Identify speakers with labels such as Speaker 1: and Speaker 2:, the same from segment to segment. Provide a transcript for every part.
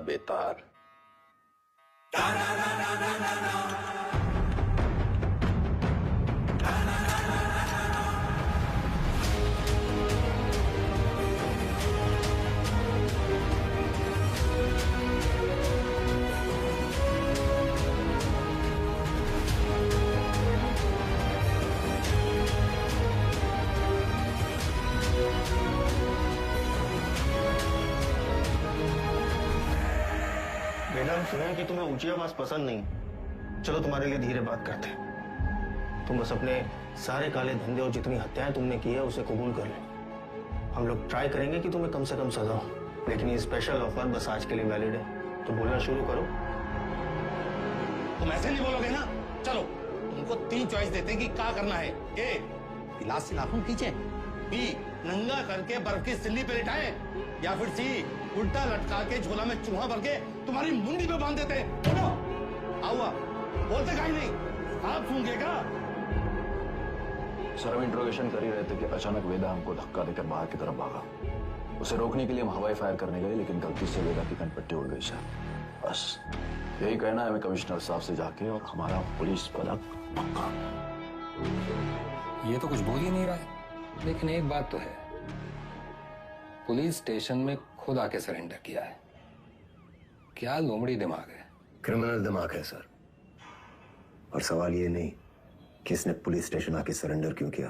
Speaker 1: बेतार।
Speaker 2: Madam सुना कि तुम्हें ऊंची आवाज पसंद नहीं। चलो तुम्हारे लिए धीरे बात करते हैं। तुम बस अपने सारे काले धंधे और जितनी हत्याएं तुमने की है उसे कबूल कर लो। हम लोग ट्राई करेंगे कि तुम्हें कम से कम सजा हो, लेकिन ये स्पेशल ऑफर बस आज के लिए वैलिड है। तो बोलना शुरू करो।
Speaker 3: तुम ऐसे नहीं बोलोगे ना। चलो तुमको 3 चॉइस देते हैं कि क्या करना है। ए, गिलास से नाखून खींचे, बी, नंगा करके बर्फ की सिल्ली पे लिटाए, या फिर सी, उल्टा लटका के झोला में चूहा भर के तुम्हारी मुंडी पे बांध देते। आओ बोलते कहीं नहीं, आप सूंघेगा।
Speaker 4: सर हम इंट्रोगेशन कर ही रहे थे कि अचानक वेदा हमको धक्का देकर बाहर की तरफ भागा। उसे रोकने के लिए हम हवाई फायर करने गए, लेकिन गलती से वेदा की कनपट्टी उड़ गई सर। बस यही कहना है हमें कमिश्नर साहब से जाके, और हमारा पुलिस पदक पक्का।
Speaker 5: ये तो कुछ बोल ही नहीं रहा है, लेकिन एक बात तो है, पुलिस स्टेशन में खुद आके सरेंडर किया है। क्या लोमड़ी दिमाग है।
Speaker 6: क्रिमिनल दिमाग है सर। और सवाल ये नहीं कि इसने पुलिस स्टेशन आके सरेंडर क्यों किया।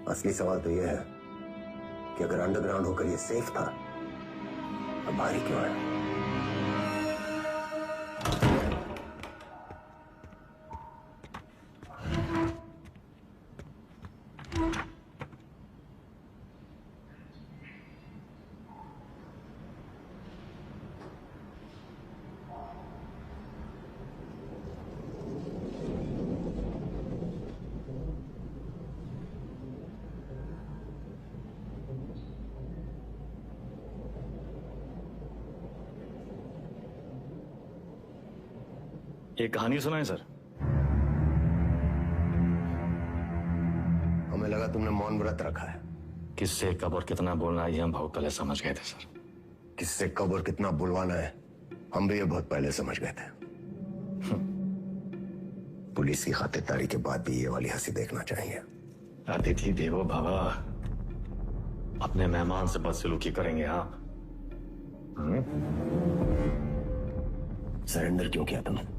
Speaker 6: असली सवाल तो यह है कि अगर अंडरग्राउंड होकर ये सेफ था, अब बाहर ही क्यों आया।
Speaker 4: एक कहानी सुनाए सर।
Speaker 6: हमें लगा तुमने मौन व्रत रखा है।
Speaker 4: किससे कब और कितना बोलना है ये हम बहुत पहले समझ गए थे सर।
Speaker 6: किससे कब और कितना बुलवाना है हम भी ये बहुत पहले समझ गए थे। पुलिस की खातिरदारी के बाद भी ये वाली हंसी देखना चाहिए।
Speaker 4: अतिथि देवो भव, अपने मेहमान से बदसलूकी करेंगे आप।
Speaker 6: सरेंडर क्यों किया तुमने?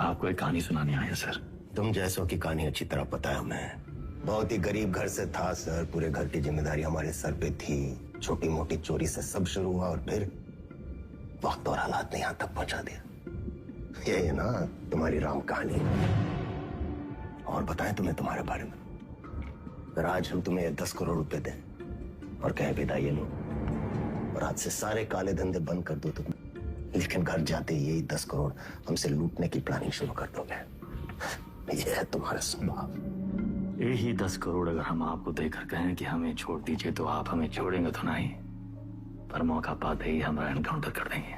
Speaker 4: आपको एक कहानी सुनानी आया सर।
Speaker 6: तुम जैसों की कहानी अच्छी तरह पता है हमें। बहुत ही गरीब घर से था सर। पूरे घर की जिम्मेदारी हमारे सर पे थी। छोटी मोटी चोरी से सब शुरू हुआ और फिर वक्त और हालात ने यहां तक पहुंचा दिया। ये है ना तुम्हारी राम कहानी। और बताएं तुम्हें तुम्हारे बारे में। अगर आज हम तुम्हें 10 करोड़ रुपए दें और कहें विदा ये लो और आज से सारे काले धंधे बंद कर दो तुम, लेकिन घर जाते यही 10 करोड़ हमसे लूटने की प्लानिंग शुरू कर दोगे। ये है तुम्हारा स्वभाव।
Speaker 4: यही 10 करोड़ अगर हम आपको देकर कहें कि हमें छोड़ दीजिए तो आप हमें छोड़ेंगे तो नहीं, पर मौका पाते ही हमारा एनकाउंटर कर देंगे।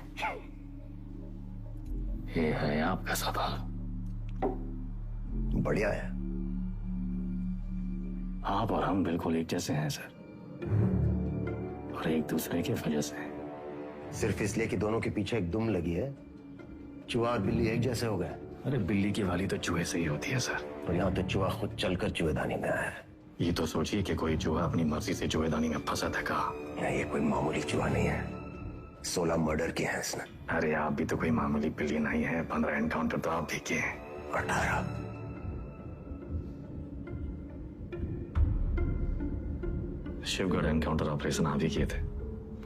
Speaker 4: ये है आपका सवाल।
Speaker 6: बढ़िया है।
Speaker 4: आप और हम बिल्कुल एक जैसे हैं सर, और एक दूसरे की वजह से।
Speaker 6: सिर्फ इसलिए कि दोनों के पीछे एक दुम लगी है, चूहा और बिल्ली एक जैसे हो गए।
Speaker 4: अरे बिल्ली की वाली तो चूहे से ही होती है सर।
Speaker 6: और यहाँ तो चूहा खुद चलकर चूहेदानी में आया है।
Speaker 4: ये तो सोचिए कि कोई चूहा अपनी मर्जी से चूहेदानी में फंसा था का।
Speaker 6: ये कोई मामूली चूहा नहीं है। 16 मर्डर किए हैं इसने।
Speaker 4: अरे आप भी तो कोई मामूली बिल्ली नहीं है। 15 एनकाउंटर तो आप भी किए हैं।
Speaker 6: 18।
Speaker 4: शिवगढ़ एनकाउंटर ऑपरेशन आप ही किए थे।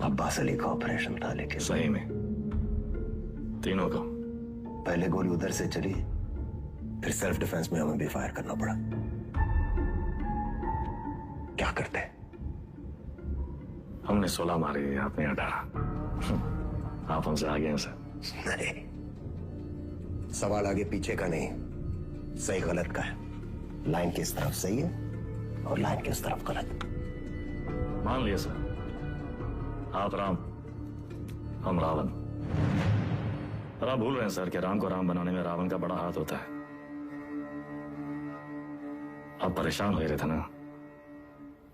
Speaker 6: अब्बास अली का ऑपरेशन था, लेकिन
Speaker 4: सही में तीनों का।
Speaker 6: पहले गोली उधर से चली, फिर सेल्फ डिफेंस में हमें भी फायर करना पड़ा। क्या करते?
Speaker 4: हमने 16 मारे, आपने 18। आप हमसे आगे हैं सर।
Speaker 6: नहीं, सवाल आगे पीछे का नहीं, सही गलत का है। लाइन किस तरफ सही है और लाइन किस तरफ गलत।
Speaker 4: मान लिया सर, आप राम, हम रावण। पर आप भूल रहे हैं सर कि राम को राम बनाने में रावण का बड़ा हाथ होता है। आप परेशान हो रहे थे ना,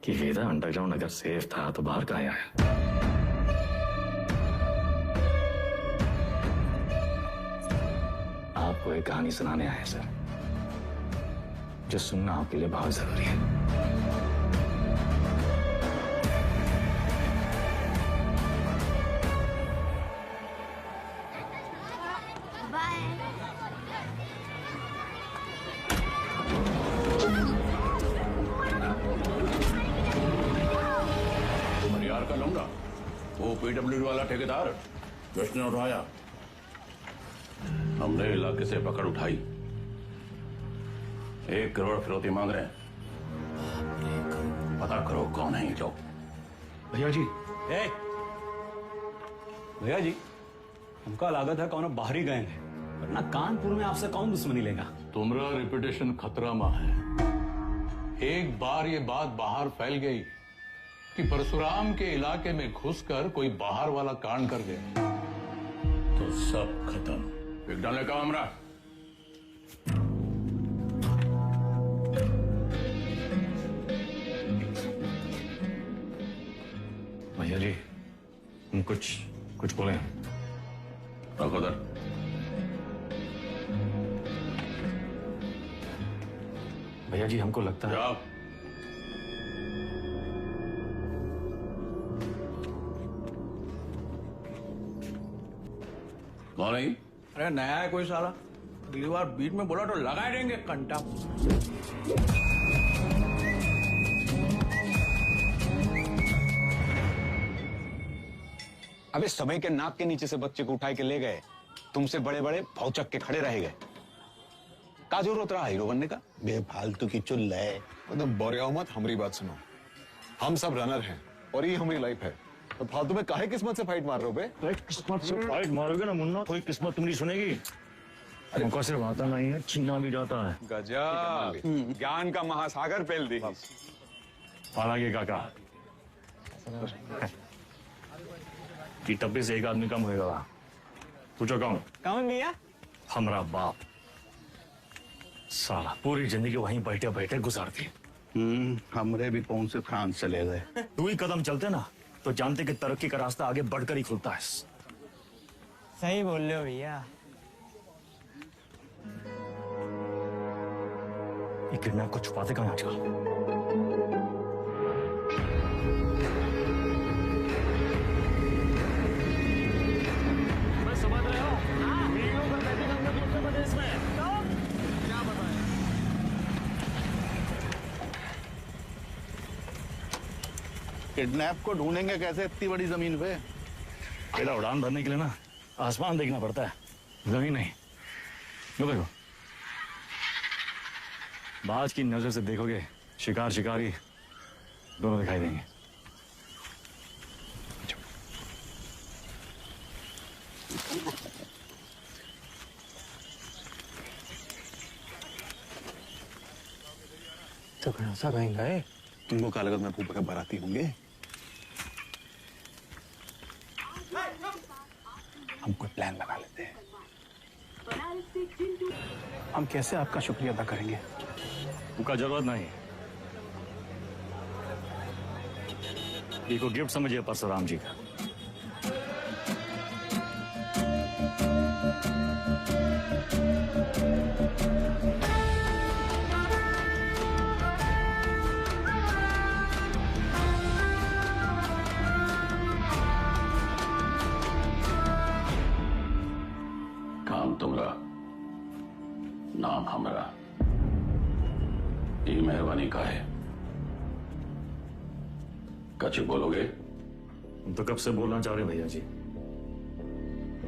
Speaker 4: कि वेदा अंडरग्राउंड अगर सेफ था तो बाहर कहाँ आया। आपको एक कहानी सुनाने आए हैं सर, जो सुनना आपके लिए बहुत जरूरी है।
Speaker 1: मरियार का लौंडा, वो पीडब्ल्यूडी वाला ठेकेदार जिसने उठाया, हमने इलाके से पकड़ उठाई। 1 करोड़ फिरौती मांग रहे हैं। पता करो कौन है ये लोग।
Speaker 4: भैया जी,
Speaker 7: भैया जी, हमका लागत है कौन बाहर ही गए हैं, वरना कानपुर में आपसे कौन दुश्मनी लेगा।
Speaker 1: तुम्हारा रेपुटेशन खतरा में है। एक बार ये बात बाहर फैल गई कि परशुराम के इलाके में घुसकर कोई बाहर वाला कांड कर गया तो सब खत्म। एक डाले का हमरा।
Speaker 4: भैया जी, हम कुछ बोले।
Speaker 1: रघुदर,
Speaker 4: भैया जी, हमको लगता है
Speaker 1: जाओ। कौन है?
Speaker 7: अरे नया है कोई साला, अगली बार बीच में बोला तो लगा देंगे कंटा।
Speaker 8: अबे समय के नाक के नीचे से बच्चे को उठा के ले गए, तुमसे बड़े बड़े भौचक के खड़े रह गए। का जरूरत रहा हीरो बनने का?
Speaker 2: बेफालतू की चुल है।
Speaker 8: मतलब बोरियाओ मत, हमारी बात सुनो। हम सब रनर हैं और ये हमारी लाइफ है, तो फालतू में काहे किस्मत से फाइट मार रहे हो बे?
Speaker 9: किस्मत से फाइट मारोगे ना मुन्ना, कोई किस्मत तुम्हारी सुनेगी। मौका सिर्फ आता नहीं है, छीना भी जाता है।
Speaker 8: गजब, ज्ञान का महासागर पेल दी।
Speaker 9: हालांकि काका कि टप्पे से एक आदमी कम होएगा। पूछो कौन?
Speaker 7: कौन भैया?
Speaker 9: हमारा बाप। साला पूरी जिंदगी वहीं बैठे बैठे गुजार दी।
Speaker 3: हमरे भी कौन से फ्रांस चले गए।
Speaker 9: 2 ही कदम चलते ना तो जानते कि तरक्की का रास्ता आगे बढ़कर ही खुलता है।
Speaker 10: सही बोल रहे हो भैया।
Speaker 9: ये किडनैप को छुपाते कहाँ आजकल?
Speaker 3: किडनैप को ढूंढेंगे कैसे इतनी बड़ी जमीन पे?
Speaker 9: बेटा, उड़ान भरने के लिए ना आसमान देखना पड़ता है, जमीन नहीं। लो देखो, बाज की नजर से देखोगे शिकार शिकारी दोनों दिखाई देंगे।
Speaker 10: तो सा कहीं गए?
Speaker 8: तुमको क्या लगत मैं फूफा के बाराती होंगे? हम कोई प्लान बना लेते हैं।
Speaker 7: हम कैसे आपका शुक्रिया अदा करेंगे?
Speaker 9: उनका जरूरत नहीं। ये को गिफ्ट समझिए परशुराम जी का।
Speaker 1: काम तुम्हारा, नाम हमारा। ये मेहरबानी का है। कच्ची बोलोगे?
Speaker 9: हम तो कब से बोलना चाह रहे भैया जी,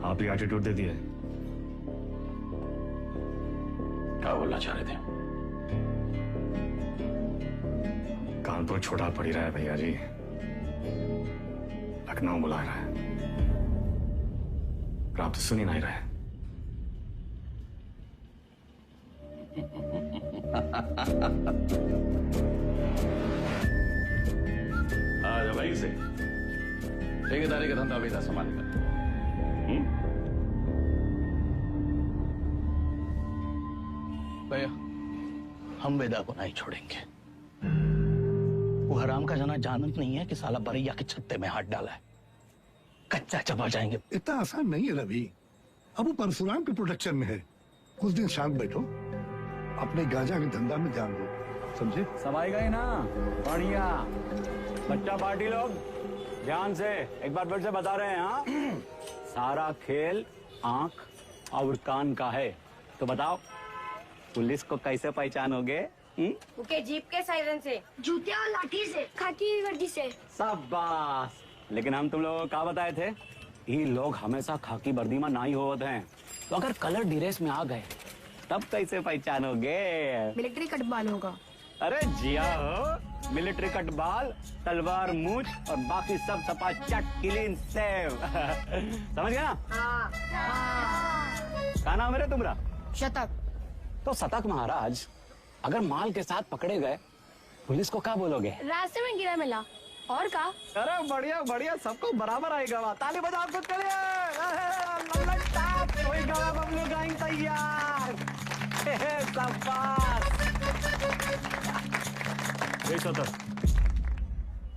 Speaker 9: आप ही एटीट्यूड दे दिए।
Speaker 1: क्या बोलना चाह रहे थे?
Speaker 9: कानपुर छोटा पड़ ही रहा है भैया जी, लखनऊ बुला रहा है, आप तो सुन ही नहीं रहे।
Speaker 1: आज भाई से ठेकेदारी का धंधा बेटा संभालेगा। भैया, हम वेदा को नहीं छोड़ेंगे।
Speaker 3: वो हराम का जना जानत नहीं है कि साला बरैया के छत्ते में हाथ डाला है। कच्चा चबा जाएंगे।
Speaker 11: इतना आसान नहीं है रवि। अब वो परशुराम के प्रोटेक्शन में है। कुछ दिन शांत बैठो, अपने गांजा के धंधा में ध्यान दो, समझे?
Speaker 7: सब आई गए ना? बढ़िया। बच्चा पार्टी लोग ध्यान से एक बार फिर से बता रहे हैं। हाँ, सारा खेल आंख और कान का है। तो बताओ पुलिस को कैसे पहचानोगे?
Speaker 12: उनके जीप के सायरन से, जूते और लाठी से, खाकी वर्दी से।
Speaker 7: शाबाश। लेकिन हम तुम लोगों को क्या बताए थे? ये लोग हमेशा खाकी वर्दी में नहीं होते हैं, तो अगर कलर ड्रेस में आ गए तब कैसे पहचानोगे?
Speaker 12: मिलिट्री कटबाल होगा।
Speaker 7: अरे जिया हो, मिलिट्री कटबाल, तलवार मूछ और बाकी सब सपा चट क्लीन सेव। समझ गया ना? क्या नाम है तुम्हारा?
Speaker 12: शतक।
Speaker 7: तो शतक महाराज, अगर माल के साथ पकड़े गए पुलिस को क्या बोलोगे?
Speaker 12: रास्ते में गिरा मिला। और का? अरे
Speaker 7: बढ़िया बढ़िया, सबको बराबर आएगा। ताली बजाओ कुछ करिए। कोई गवा बबलू गाइंग तैयार।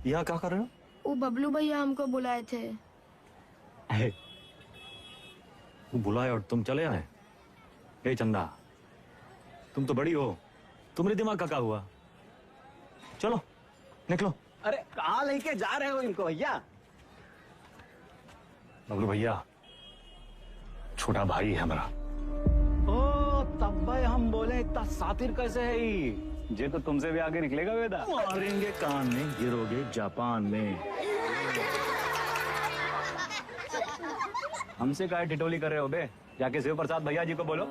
Speaker 9: यहाँ क्या कर रहे हो?
Speaker 12: वो बबलू भैया हमको बुलाए थे।
Speaker 9: वो बुलाए और तुम चले आए? ए चंदा, तुम तो बड़ी हो, तुम्हारे दिमाग का क्या हुआ? चलो निकलो।
Speaker 7: अरे कहाँ लेके जा रहे हो इनको भैया?
Speaker 9: बबलू भैया छोटा भाई है हमारा।
Speaker 7: ओ तब भाई हम बोले इतना सातिर कैसे है ये तो तुमसे भी आगे निकलेगा वेदा।
Speaker 9: मारेंगे कान में, गिरोगे जापान में।
Speaker 7: हमसे क्या टिटोली कर रहे हो बे? जाके शिव प्रसाद भैया जी को बोलो,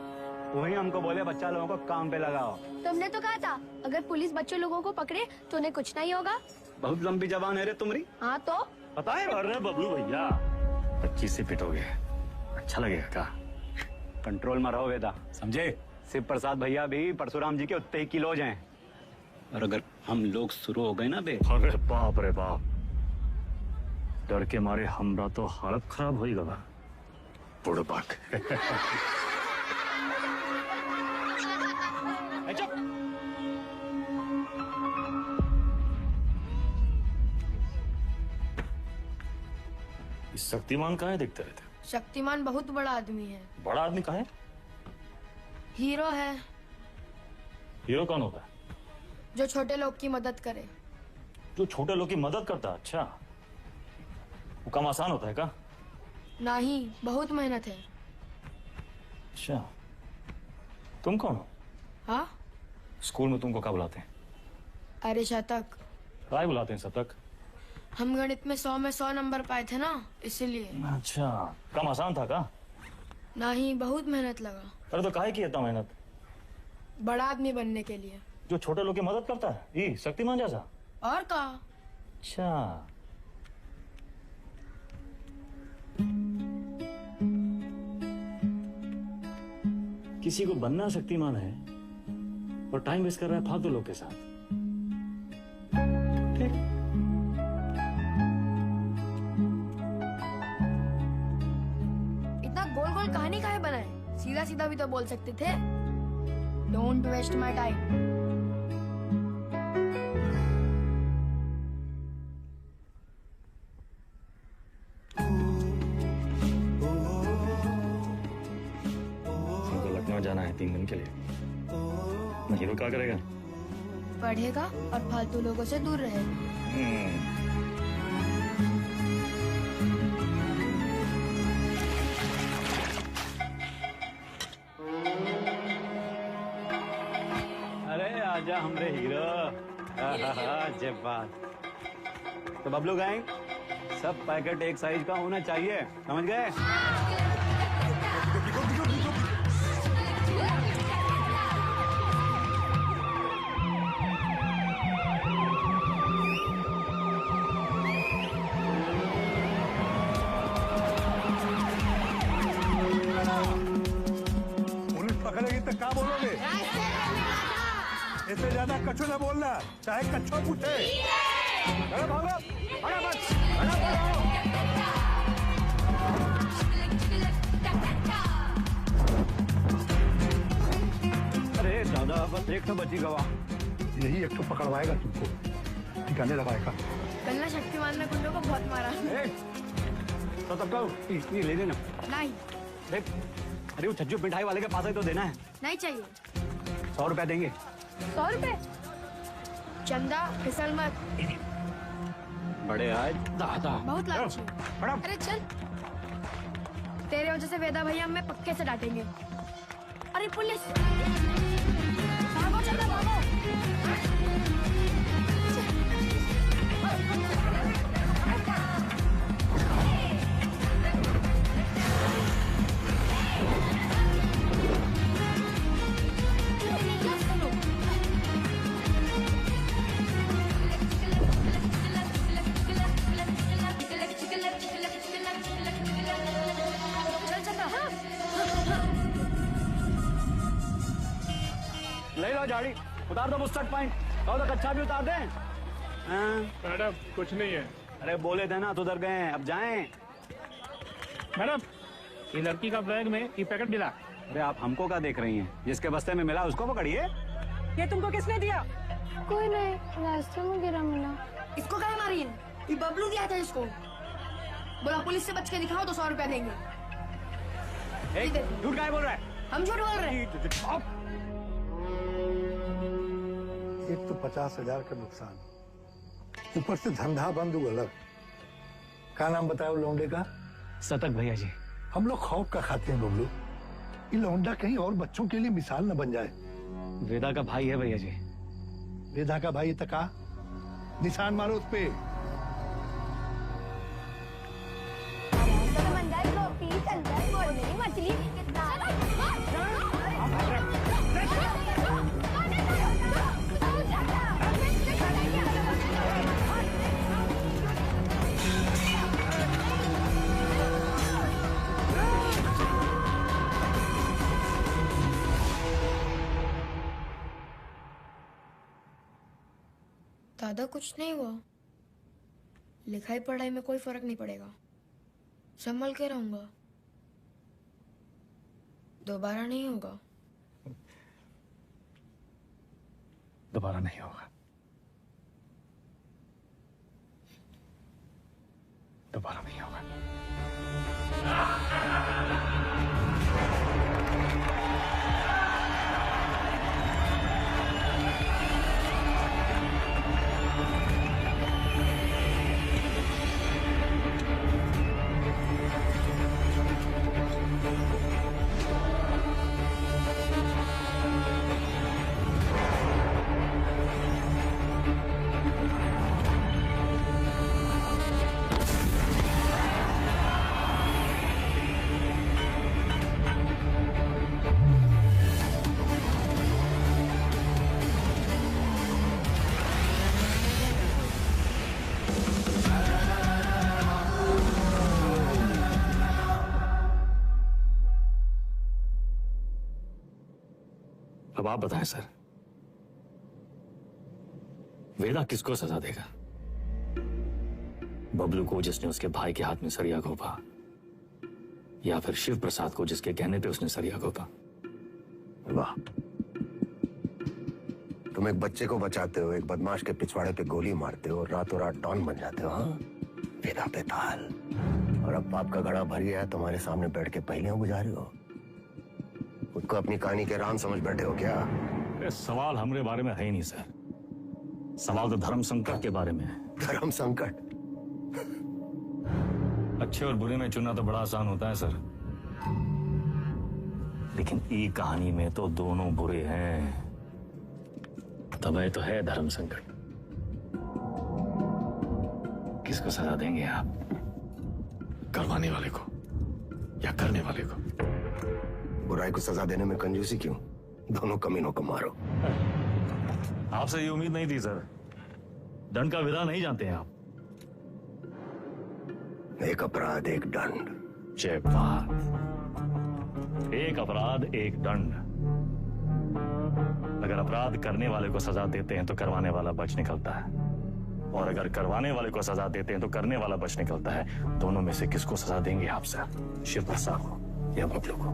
Speaker 7: वही हमको बोले बच्चा लोगों को काम पे लगाओ।
Speaker 12: तुमने तो कहा था अगर पुलिस बच्चों लोगों को पकड़े तो उन्हें कुछ नहीं होगा।
Speaker 7: बहुत लंबी जबान है रे तुम्हारी।
Speaker 12: हाँ तो
Speaker 7: पता है?
Speaker 9: अरे बबलू भैया 25 से पिटोगे, अच्छा लगेगा क्या?
Speaker 7: कंट्रोल में रहो वेदा, समझे? शिव प्रसाद भैया भी परशुराम जी के उतने ही किलोज हैं। और अगर हम लोग शुरू हो गए ना बे,
Speaker 9: अरे बाप रे बाप, डर के मारे हमरा तो हालत खराब हो गया। बुड़बक। शक्तिमान कहाँ है? दिखते रहते।
Speaker 12: शक्तिमान बहुत बड़ा आदमी है।
Speaker 9: बड़ा आदमी कहाँ है?
Speaker 12: हीरो है।
Speaker 9: हीरो कौन होता है?
Speaker 12: जो छोटे लोग की मदद करे।
Speaker 9: जो छोटे लोग की मदद करता है? अच्छा, वो काम आसान होता है क्या?
Speaker 12: नहीं, बहुत मेहनत है।
Speaker 9: अच्छा, तुम कौन हो?
Speaker 12: हाँ,
Speaker 9: स्कूल में तुमको क्या बुलाते हैं?
Speaker 12: अरे शतक।
Speaker 9: क्या बुलाते हैं शतक?
Speaker 12: हम गणित में 100 में 100 नंबर पाए थे ना, इसीलिए।
Speaker 9: अच्छा, काम आसान था क्या?
Speaker 12: नहीं, बहुत मेहनत लगा।
Speaker 9: अरे तो काहे की इतना मेहनत?
Speaker 12: बड़ा आदमी बनने के लिए।
Speaker 9: जो छोटे लोग की मदद करता है, ये शक्तिमान जैसा?
Speaker 12: और का?
Speaker 9: अच्छा, किसी को बनना शक्तिमान है और टाइम वेस्ट कर रहा है फालतू लोग के साथ। ठीक।
Speaker 12: इतना गोल गोल कहानी काहे बनाए? सीधा सीधा भी तो बोल सकते थे। Don't waste my time.
Speaker 9: जाना है 3 दिन के लिए। हीरो क्या करेगा?
Speaker 12: पढ़ेगा और फालतू लोगों से दूर रहेगा।
Speaker 7: अरे आजा हमरे हीरो। जब बात तो बबलू गैंग, सब पैकेट एक साइज का होना चाहिए, समझ गए?
Speaker 11: क्या बोलोगे? इससे ज्यादा कछु न बोलना, चाहे कच्छो पूछे। अरे भागो,
Speaker 7: अरे दादा, बस एक तो बची गवा।
Speaker 11: यही एक तो पकड़वाएगा तुमको। ठिकाने लगाएगा।
Speaker 12: कल ना शक्तिमान ने गुंडों को बहुत मारा।
Speaker 7: तो तब का ये ले लेना।
Speaker 12: नहीं
Speaker 7: देख, अरे वो छज्जू मिठाई वाले के पास ही तो देना है।
Speaker 12: नहीं चाहिए।
Speaker 7: 100 रुपया देंगे।
Speaker 12: 100 रुपए? चंदा फिसल मत।
Speaker 7: बड़े आज दादा
Speaker 12: बहुत लालची है। अरे चल, तेरे वजह से वेदा भैया हमें पक्के से डांटेंगे। अरे पुलिस, भागो चंदा भागो।
Speaker 7: ले लो झाड़ी, उतार दो बुस्टर्ड पॉइंट। कहो तो कच्चा भी उतार दें।
Speaker 13: मैडम कुछ नहीं है।
Speaker 7: अरे बोले थे ना तो उधर गए, अब जाएं।
Speaker 13: मैडम ये लड़की का बैग में ये पैकेट मिला।
Speaker 7: अरे आप हमको क्या देख रही हैं? जिसके बस्ते में मिला उसको पकड़िए।
Speaker 14: ये तुमको किसने दिया?
Speaker 12: कोई नहीं, रास्ते में गिरा मिला। इसको क्या मारी है? ये बबलू दिया था इसको। बोला पुलिस से बच के दिखाओ तो 100 रुपया देंगे।
Speaker 7: झूठ काय बोल रहा है?
Speaker 12: हम झूठ बोल रहे हैं।
Speaker 11: एक तो 50,000 का नुकसान, ऊपर से धंधा बंद हुआ अलग। क्या नाम बताया लौंडे का?
Speaker 9: सतक भैया जी।
Speaker 11: हम लोग खौफ का खाते हैं बबलू, ये लौंडा कहीं और बच्चों के लिए मिसाल न बन जाए।
Speaker 9: वेदा का भाई है भैया जी।
Speaker 11: वेदा का भाई तका निशान मारो उस पे।
Speaker 12: मछली दादा कुछ नहीं हुआ। लिखाई पढ़ाई में कोई फर्क नहीं पड़ेगा। संभल के रहूंगा, दोबारा नहीं होगा।
Speaker 9: दोबारा नहीं होगा, दोबारा नहीं होगा। अब आप बताएं सर, वेदा किसको सजा देगा? बबलू को जिसने उसके भाई के हाथ में सरिया घोंपा, या फिर शिव प्रसाद को जिसके कहने पे उसने सरिया घोंपा?
Speaker 6: वाह, तुम एक बच्चे को बचाते हो, एक बदमाश के पिछवाड़े पे गोली मारते हो और रातों रात डॉन बन जाते हो। हाँ, वेदा पे ताल। और अब पाप का घड़ा भर गया है, तुम्हारे सामने बैठ के पहेलियां बुझा रही हो। खुद को अपनी कहानी के राम समझ बैठे हो क्या?
Speaker 9: सवाल हमारे बारे में है ही नहीं सर, सवाल तो धर्म संकट के बारे में है।
Speaker 6: धर्म संकट?
Speaker 9: अच्छे और बुरे में चुनना तो बड़ा आसान होता है सर, लेकिन ई कहानी में तो दोनों बुरे हैं। तब तो है धर्म संकट। किसको सजा देंगे आप? करवाने वाले को या करने वाले को?
Speaker 6: बुराई को सजा देने में कंजूसी क्यों? दोनों कमीनों को मारो।
Speaker 9: आपसे ये उम्मीद नहीं थी सर। दंड का विधा नहीं जानते हैं आप।
Speaker 6: एक अपराध एक दंड।
Speaker 9: जय बात। एक अपराध एक दंड। अगर अपराध करने वाले को सजा देते हैं तो करवाने वाला बच निकलता है, और अगर करवाने वाले को सजा देते हैं तो करने वाला बच निकलता है। दोनों में से किसको सजा देंगे आप सर? शिव प्रसाद को या बबलू को?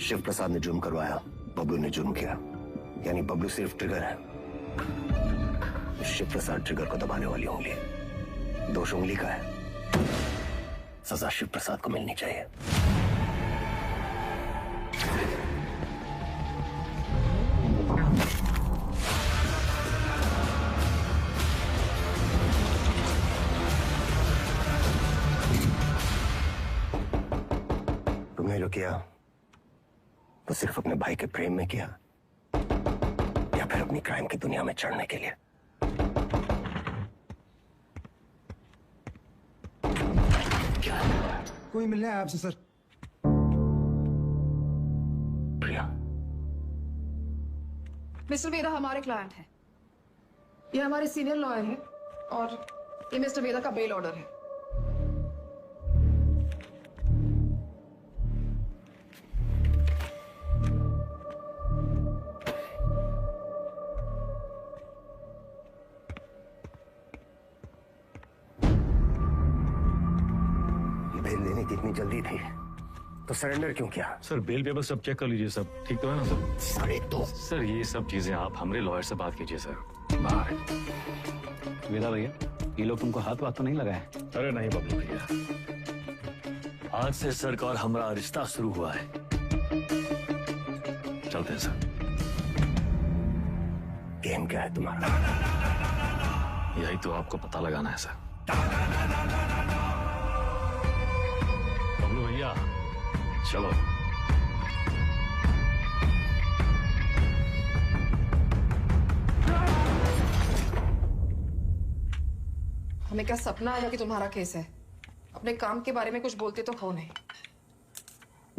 Speaker 6: शिव प्रसाद ने जुर्म करवाया, बबलू ने जुर्म किया, यानी बबलू सिर्फ ट्रिगर है, शिव प्रसाद ट्रिगर को दबाने वाली उंगली है। दोष उंगली का है, सजा शिव प्रसाद को मिलनी चाहिए। तुमने जो किया वो सिर्फ अपने भाई के प्रेम में किया या फिर अपनी क्राइम की दुनिया में चढ़ने के लिए?
Speaker 15: कोई मिलने आया आपसे सर।
Speaker 6: प्रिया,
Speaker 14: मिस्टर वेदा हमारे क्लाइंट हैं। ये हमारे सीनियर लॉयर हैं और ये मिस्टर वेदा का बेल ऑर्डर है।
Speaker 6: बेल देने की इतनी जल्दी थी तो सरेंडर क्यों किया?
Speaker 9: सर बेल पेपर सब चेक कर लीजिए, सब ठीक तो है ना सर?
Speaker 6: 2.5
Speaker 9: सर ये सब चीजें आप हमारे लॉयर से बात कीजिए सर। बाहर
Speaker 7: वेदा भैया, ये लोग तुमको हाथ वाथ तो नहीं लगाए?
Speaker 9: अरे नहीं बबलू भैया, आज से सरकार हमारा रिश्ता शुरू हुआ है। चलते हैं सर।
Speaker 6: गेम क्या है तुम्हारा?
Speaker 9: यही तो आपको पता लगाना है सर। बबलू भैया चलो।
Speaker 14: हमें क्या सपना आया कि तुम्हारा केस है? अपने काम के बारे में कुछ बोलते तो हो नहीं।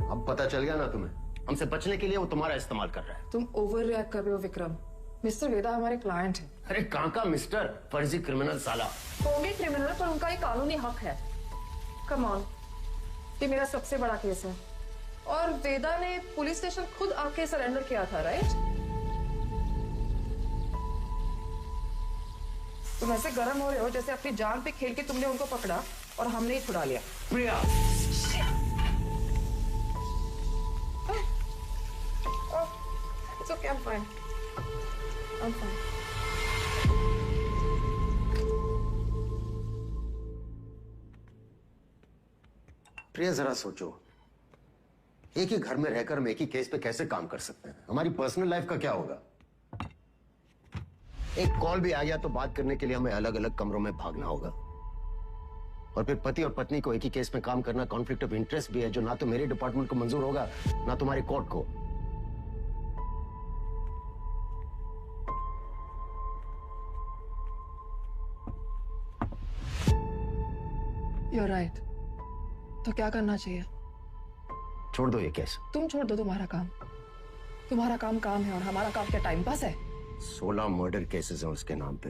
Speaker 6: अब पता चल गया ना तुम्हें, हमसे बचने के लिए वो तुम्हारा इस्तेमाल कर रहा है।
Speaker 14: तुम ओवर रिएक्ट कर रहे हो विक्रम। मिस्टर वेदा हमारे क्लाइंट हैं।
Speaker 6: अरे कहाँ का मिस्टर, फर्जी क्रिमिनल साला।
Speaker 14: होंगे क्रिमिनल पर उनका एक कानूनी हक है। कम ऑन, ये मेरा सबसे बड़ा केस है और वेदा ने पुलिस स्टेशन खुद आके सरेंडर किया था, राइट? तुम ऐसे गर्म हो रहे हो जैसे अपनी जान पे खेल के तुमने उनको पकड़ा और हमने ही छुड़ा लिया।
Speaker 6: प्रिया,
Speaker 14: It's okay, I'm fine. I'm fine.
Speaker 6: प्रिया जरा सोचो, एक ही घर में रहकर हम एक ही केस पे कैसे काम कर सकते हैं? हमारी पर्सनल लाइफ का क्या होगा? एक कॉल भी आ गया तो बात करने के लिए हमें अलग अलग कमरों में भागना होगा। और फिर पति और पत्नी को एक ही केस में काम करना कॉन्फ्लिक्ट ऑफ इंटरेस्ट भी है, जो ना तो मेरे डिपार्टमेंट को मंजूर होगा ना तुम्हारे कोर्ट को।
Speaker 14: You're right. तो क्या करना चाहिए?
Speaker 6: छोड़ दो ये केस।
Speaker 14: तुम छोड़ दो तुम्हारा काम। तुम्हारा काम काम है और हमारा काम क्या टाइम पास है?
Speaker 6: 16 मर्डर केसेस हैं उसके नाम पे।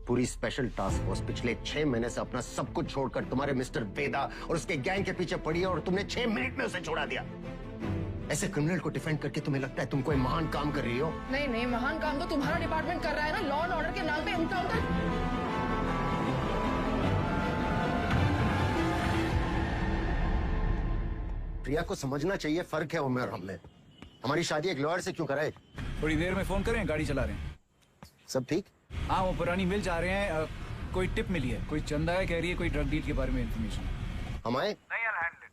Speaker 6: पूरी स्पेशल टास्क फोर्स पिछले 6 महीने से अपना सब कुछ छोड़कर तुम्हारे मिस्टर वेदा और उसके गैंग के पीछे पड़ी है और तुमने 6 मिनट में उसे छोड़ा दिया। ऐसे क्रिमिनल को डिफेंड करके तुम्हें लगता है तुम कोई महान काम कर रही हो?
Speaker 14: नहीं नहीं, महान काम तो तुम्हारा डिपार्टमेंट कर रहा है ना, लॉ एंड ऑर्डर के नाम पे एनकाउंटर।
Speaker 6: प्रिया को समझना चाहिए फर्क है उम्र और हम में। हमारी शादी एक लॉयर से क्यों कराए?
Speaker 15: थोड़ी देर में फोन करें, गाड़ी चला रहे हैं।
Speaker 6: सब ठीक?
Speaker 15: हाँ, वो पुरानी मिल जा रहे हैं। कोई टिप मिली है, कोई चंदा है, कह रही है कोई ड्रग डील के बारे में इंफॉर्मेशन।
Speaker 6: हम आए?
Speaker 15: नहीं, I'll handle it.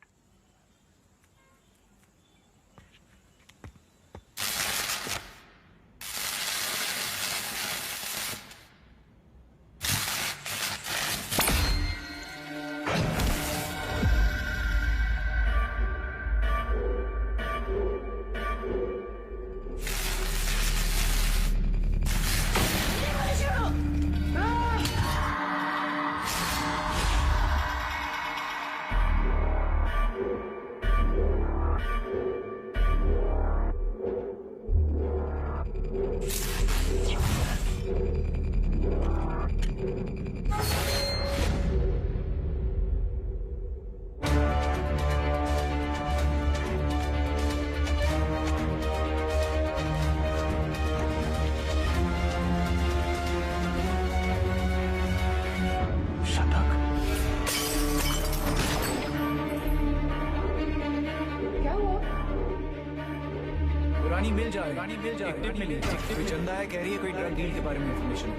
Speaker 15: रानी मिल जा एक टिप मिली है। कोई चंदा है, कह रही है कोई ड्रग डील के बारे में इंफॉर्मेशन।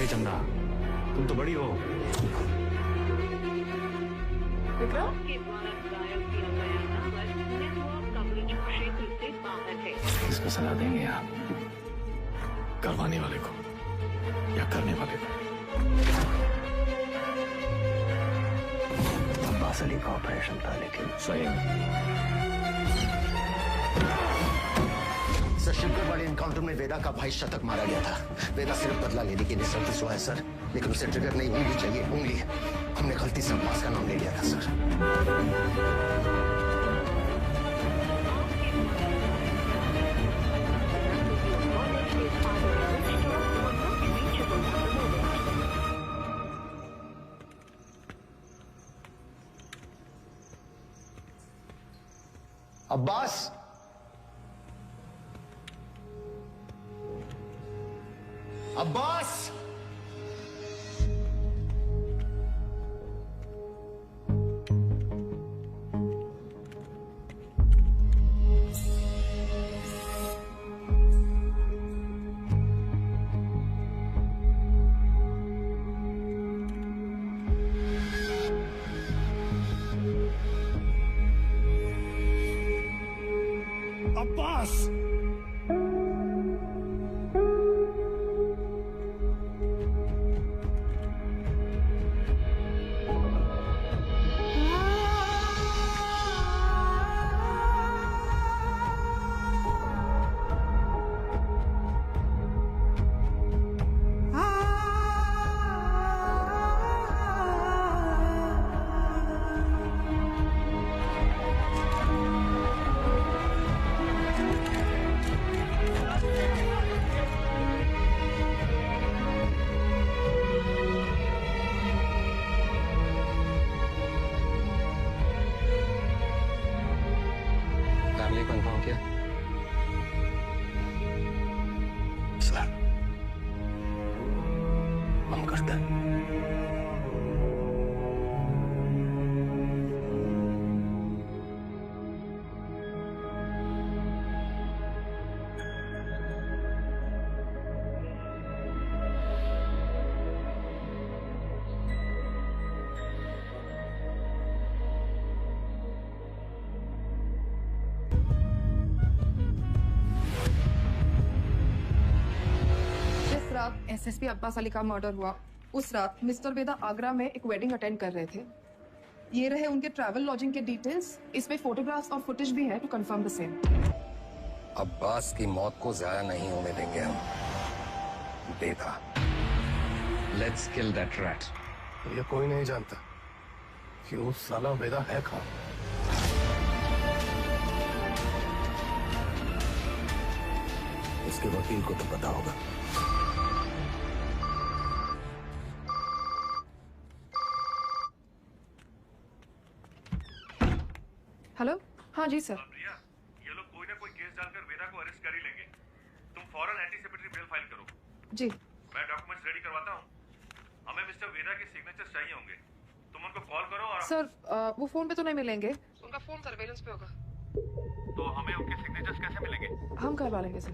Speaker 9: ए चंदा, तुम तो बड़ी हो।
Speaker 4: किसको सलाह देंगे आप? करवाने वाले को या करने वाले को?
Speaker 6: अब्बास अली का ऑपरेशन था, लेकिन
Speaker 4: सही
Speaker 6: सर, शिवगढ़ वाले एनकाउंटर में वेदा का भाई शतक मारा गया था। वेदा सिर्फ बदला लेने की नियत से हुआ है सर, लेकिन उसे ट्रिगर नहीं, उंगली चाहिए, उंगली। हमने गलती से अब्बास का नाम ले लिया था सर। अब्बास, अब्बास,
Speaker 11: अब्बास,
Speaker 5: फैमिली को इन्फॉर्म किया?
Speaker 6: सर, हम करते हैं।
Speaker 14: एसएसपी अब्बास अली का मर्डर हुआ, उस रात मिस्टर वेदा आगरा में एक वेडिंग अटेंड कर रहे थे। ये रहे उनके ट्रैवल लॉजिंग के डिटेल्स। इसमें फोटोग्राफ्स और फुटेज भी है to confirm the same.
Speaker 5: Abbas की मौत को जाया नहीं होने देंगे हम। Veda, let's kill that rat.
Speaker 11: ये कोई नहीं जानता कि उस साला वेदा है कौन।
Speaker 6: इसके वकील को तो पता होगा।
Speaker 14: हेलो, हाँ जी सर।
Speaker 16: प्रिया, ये लोग कोई ना कोई केस डालकर वेदा को अरेस्ट कर ही लेंगे। तुम फौरन एंटीसिपेटरी बेल फाइल करो।
Speaker 14: जी।
Speaker 16: मैं डॉक्यूमेंट्स रेडी करवाता हूँ। हमें मिस्टर वेदा के सिग्नेचर्स चाहिए होंगे। तुम उनको कॉल करो और
Speaker 14: सर, वो फोन पे तो नहीं मिलेंगे, उनका फोन सर्वेलेंस पे होगा।
Speaker 16: तो हमें उनके सिग्नेचर्स कैसे मिलेंगे?
Speaker 14: हम करवा लेंगे सर।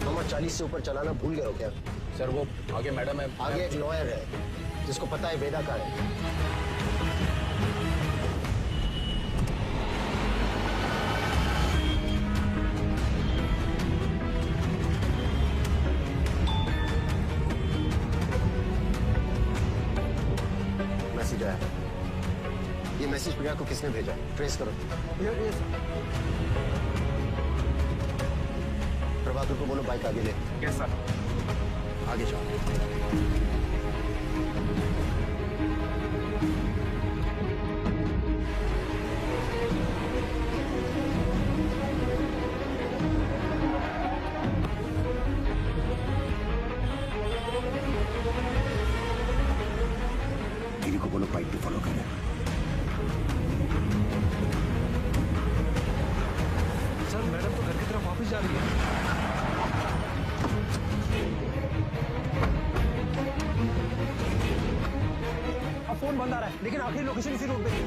Speaker 6: मामा, 40 से ऊपर चलाना भूल गए हो क्या?
Speaker 4: सर, वो आगे मैडम है।
Speaker 6: आगे एक लॉयर है जिसको पता है वेदा का है। मैसेज आया। ये मैसेज प्रिया को किसने भेजा? ट्रेस करो। प्रभाकर को बोलो बाइक आगे ले।
Speaker 16: Yes sir.
Speaker 6: आगे जाओ।
Speaker 2: एकदम बंद आ रहा है, लेकिन आखिरी लोकेशन इसी रोड पे है।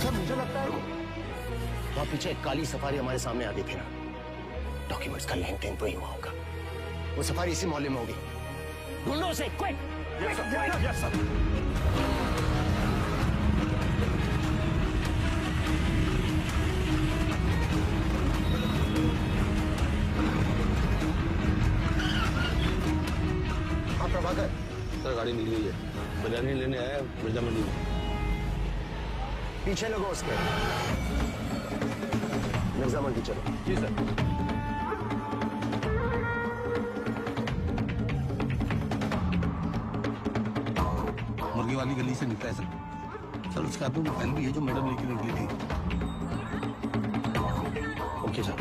Speaker 2: सर मुझे लगता है वहां पीछे एक काली सफारी हमारे सामने आ गई थी ना, डॉक्यूमेंट्स का लेन देन वही हुआ होगा। वो सफारी इसी मोहल्ले में होगी। ढूंढो उसे, क्विक! Yes sir. हाँ प्रभाकर
Speaker 3: सर, गाड़ी निकली है, बिरयानी लेने आया मिर्जा मंडी में।
Speaker 2: पीछे लगो उसके। मिर्जा मंडी चलो।
Speaker 3: जी सर। मुर्गी वाली गली से निकला है सर। सर उसका हाथ में पेन भी है जो मैडम लेके निकली थी।
Speaker 2: Okay sir.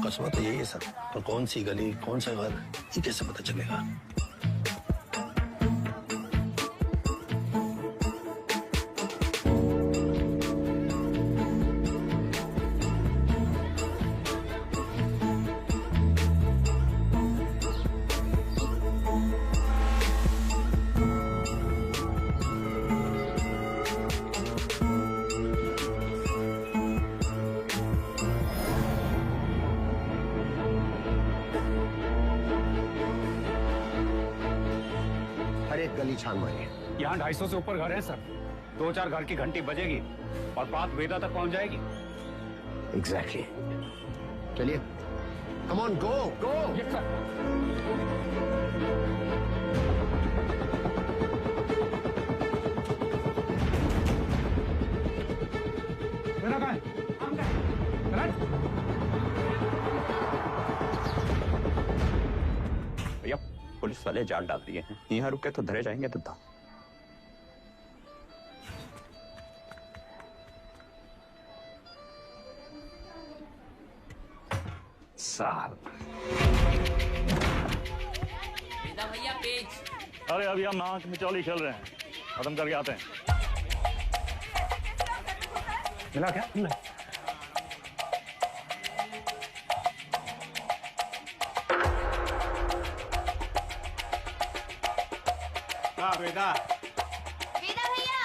Speaker 3: कस्मत तो यही है सर, पर कौन सी गली कौन सा घर ये कैसे पता चलेगा?
Speaker 2: हर एक गली छान मारिए।
Speaker 7: यहाँ 250 से ऊपर घर हैं सर। 2-4 घर की घंटी बजेगी और बात वेदा तक पहुंच जाएगी।
Speaker 2: एग्जैक्टली। चलिए, come on, go go.
Speaker 7: Yes sir.
Speaker 13: Veda कहाँ है?
Speaker 8: भैया पुलिस वाले जाल डाल दिए हैं, यहाँ रुक के तो धरे जाएंगे तो
Speaker 9: साल।
Speaker 17: भैया पेज।
Speaker 9: अरे अभी हम नाक में चौली खेल रहे हैं, खत्म करके आते हैं।
Speaker 13: मिला क्या? मिला।
Speaker 3: हाँ बेटा।
Speaker 12: वेदा भैया।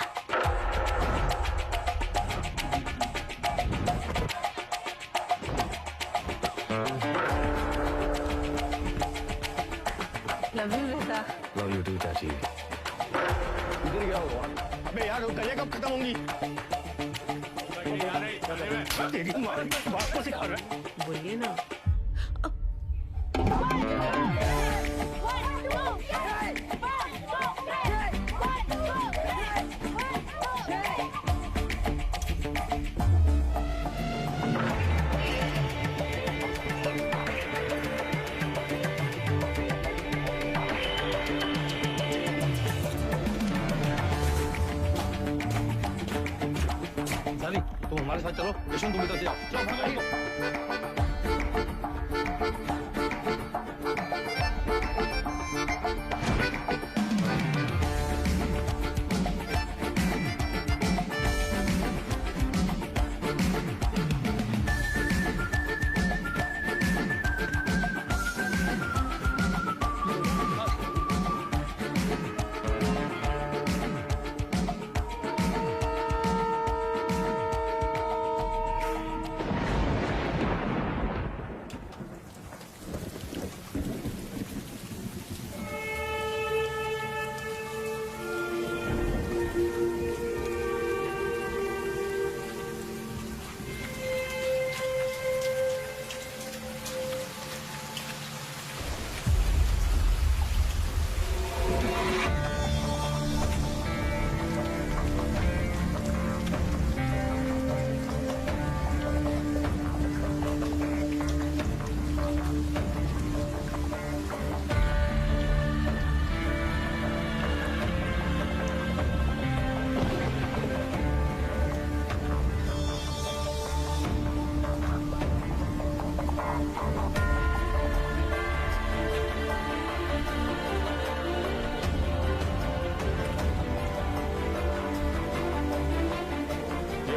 Speaker 14: लव यू बेटा।
Speaker 3: लव यू टू चाची।
Speaker 2: इधर क्या हुआ? अबे यार गले कब खत्म होंगी? तेरी माँ बात को सिखा रहा है।
Speaker 14: बोलिए ना।
Speaker 3: तुम हमारे साथ चलो, यशवंत तुम इधर से जाओ।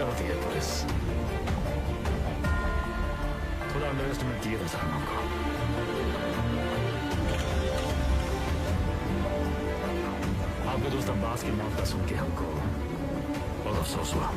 Speaker 9: होती है पुलिस। थोड़ा अंडर एस्टिमेट किए थे सलमान को। आपके दोस्त अब्बास की मौत का सुन के हमको बहुत अफसोस हुआ।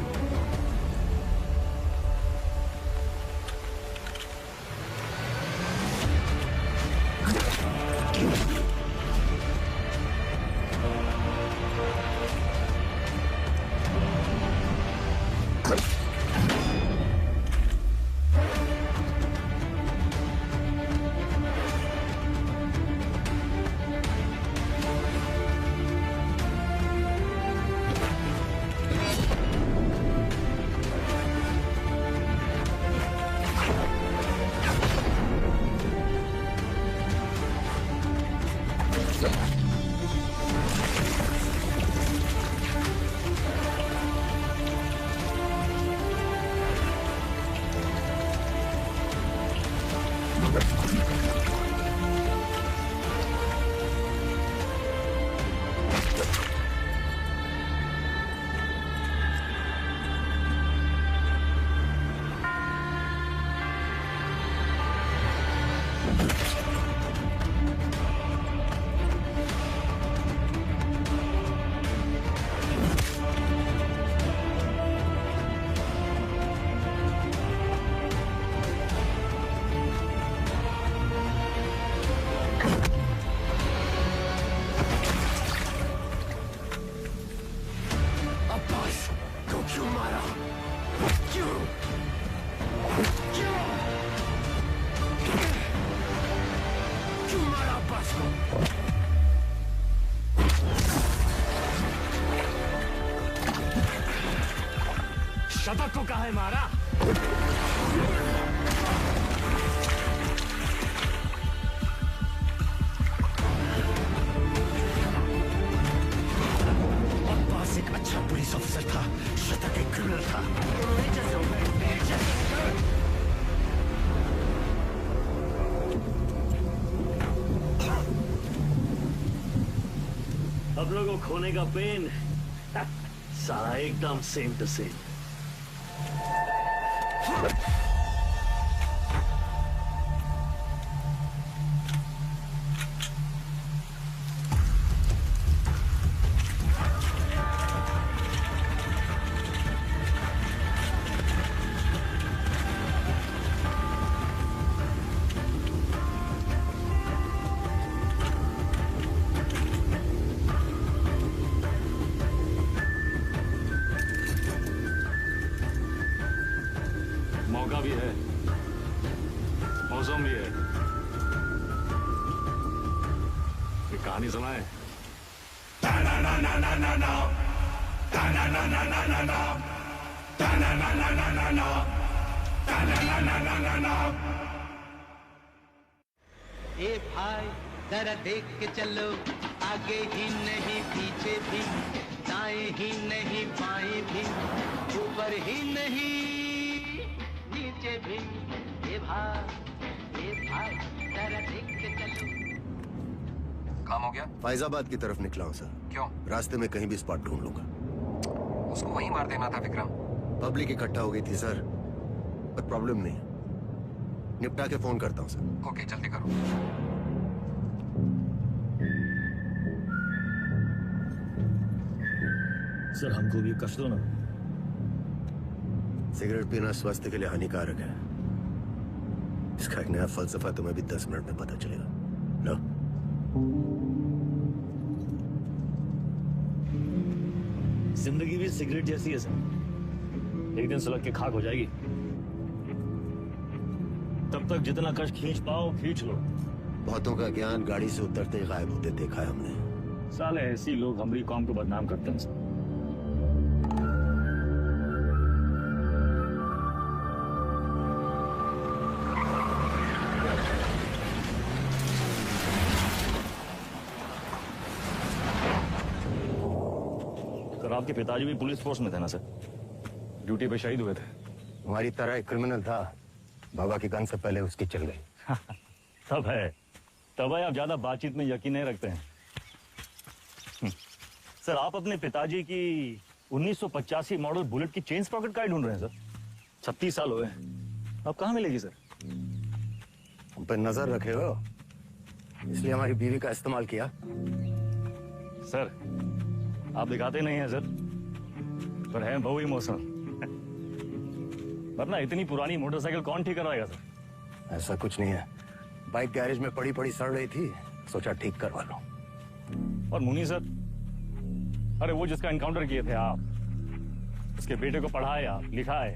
Speaker 9: शतक को कहा है मारा?
Speaker 6: अब्बास एक अच्छा पुलिस ऑफिसर था, शतक एक क्रिमिनल था।
Speaker 9: अब लोगों को खोने का पेन सारा एकदम सेम टू सेम। मौका भी है, मौसम भी है। ये कहानी सुनाए।
Speaker 18: ए भाई जरा देख के चलो, आगे ही नहीं पीछे भी, दाएं ही नहीं बाएं भी, ऊपर ही नहीं नीचे भी। ए भाई जरा देख के चलो।
Speaker 6: काम हो गया? फैजाबाद की तरफ निकला हूँ सर।
Speaker 5: क्यों?
Speaker 6: रास्ते में कहीं भी स्पॉट ढूंढ लूंगा।
Speaker 5: उसको वहीं मार देना था विक्रम।
Speaker 6: पब्लिक इकट्ठा हो गई थी सर, पर प्रॉब्लम नहीं, निपटा के फोन करता हूँ सर।
Speaker 5: ओके जल्दी करो।
Speaker 9: सर हमको भी कष्ट दो ना।
Speaker 6: सिगरेट पीना स्वास्थ्य के लिए हानिकारक है, इसका एक नया फलसफा तुम्हें भी 10 मिनट में पता चलेगा। लो।
Speaker 9: जिंदगी भी सिगरेट जैसी है सर, एक दिन सुलग के खाक हो जाएगी। तब तक जितना कष्ट खींच पाओ खींच लो।
Speaker 6: बहुतों का ज्ञान गाड़ी से उतरते ही गायब होते देखा है हमने।
Speaker 9: साले ऐसी लोग हमारी कौम को बदनाम करते हैं सर। आपके पिताजी भी पुलिस फोर्स में थे ना सर? ड्यूटी पे शहीद हुए थे।
Speaker 6: हमारी तरह एक क्रिमिनल था, बाबा की गन से पहले उसकी चल गई।
Speaker 9: तब है आप ज्यादा बातचीत में यकीन नहीं रखते हैं। सर आप अपने पिताजी की 1985 मॉडल बुलेट की चेन स्प्रॉकेट का ही ढूंढ रहे हैं सर। 36 साल हुए हैं। अब कहाँ मिलेगी सर?
Speaker 6: हम पे नजर रखे हो, इसलिए हमारी बीवी का इस्तेमाल किया।
Speaker 9: सर आप दिखाते नहीं हैं सर, पर हैं बहु इमोशनल। वरना इतनी पुरानी मोटरसाइकिल कौन ठीक करवाएगा सर?
Speaker 6: ऐसा कुछ नहीं है, बाइक गैरेज में पड़ी पड़ी सड़ रही थी, सोचा ठीक करवा लो।
Speaker 9: और मुनी सर, अरे वो जिसका एनकाउंटर किए थे आप, उसके बेटे को पढ़ाया लिखाया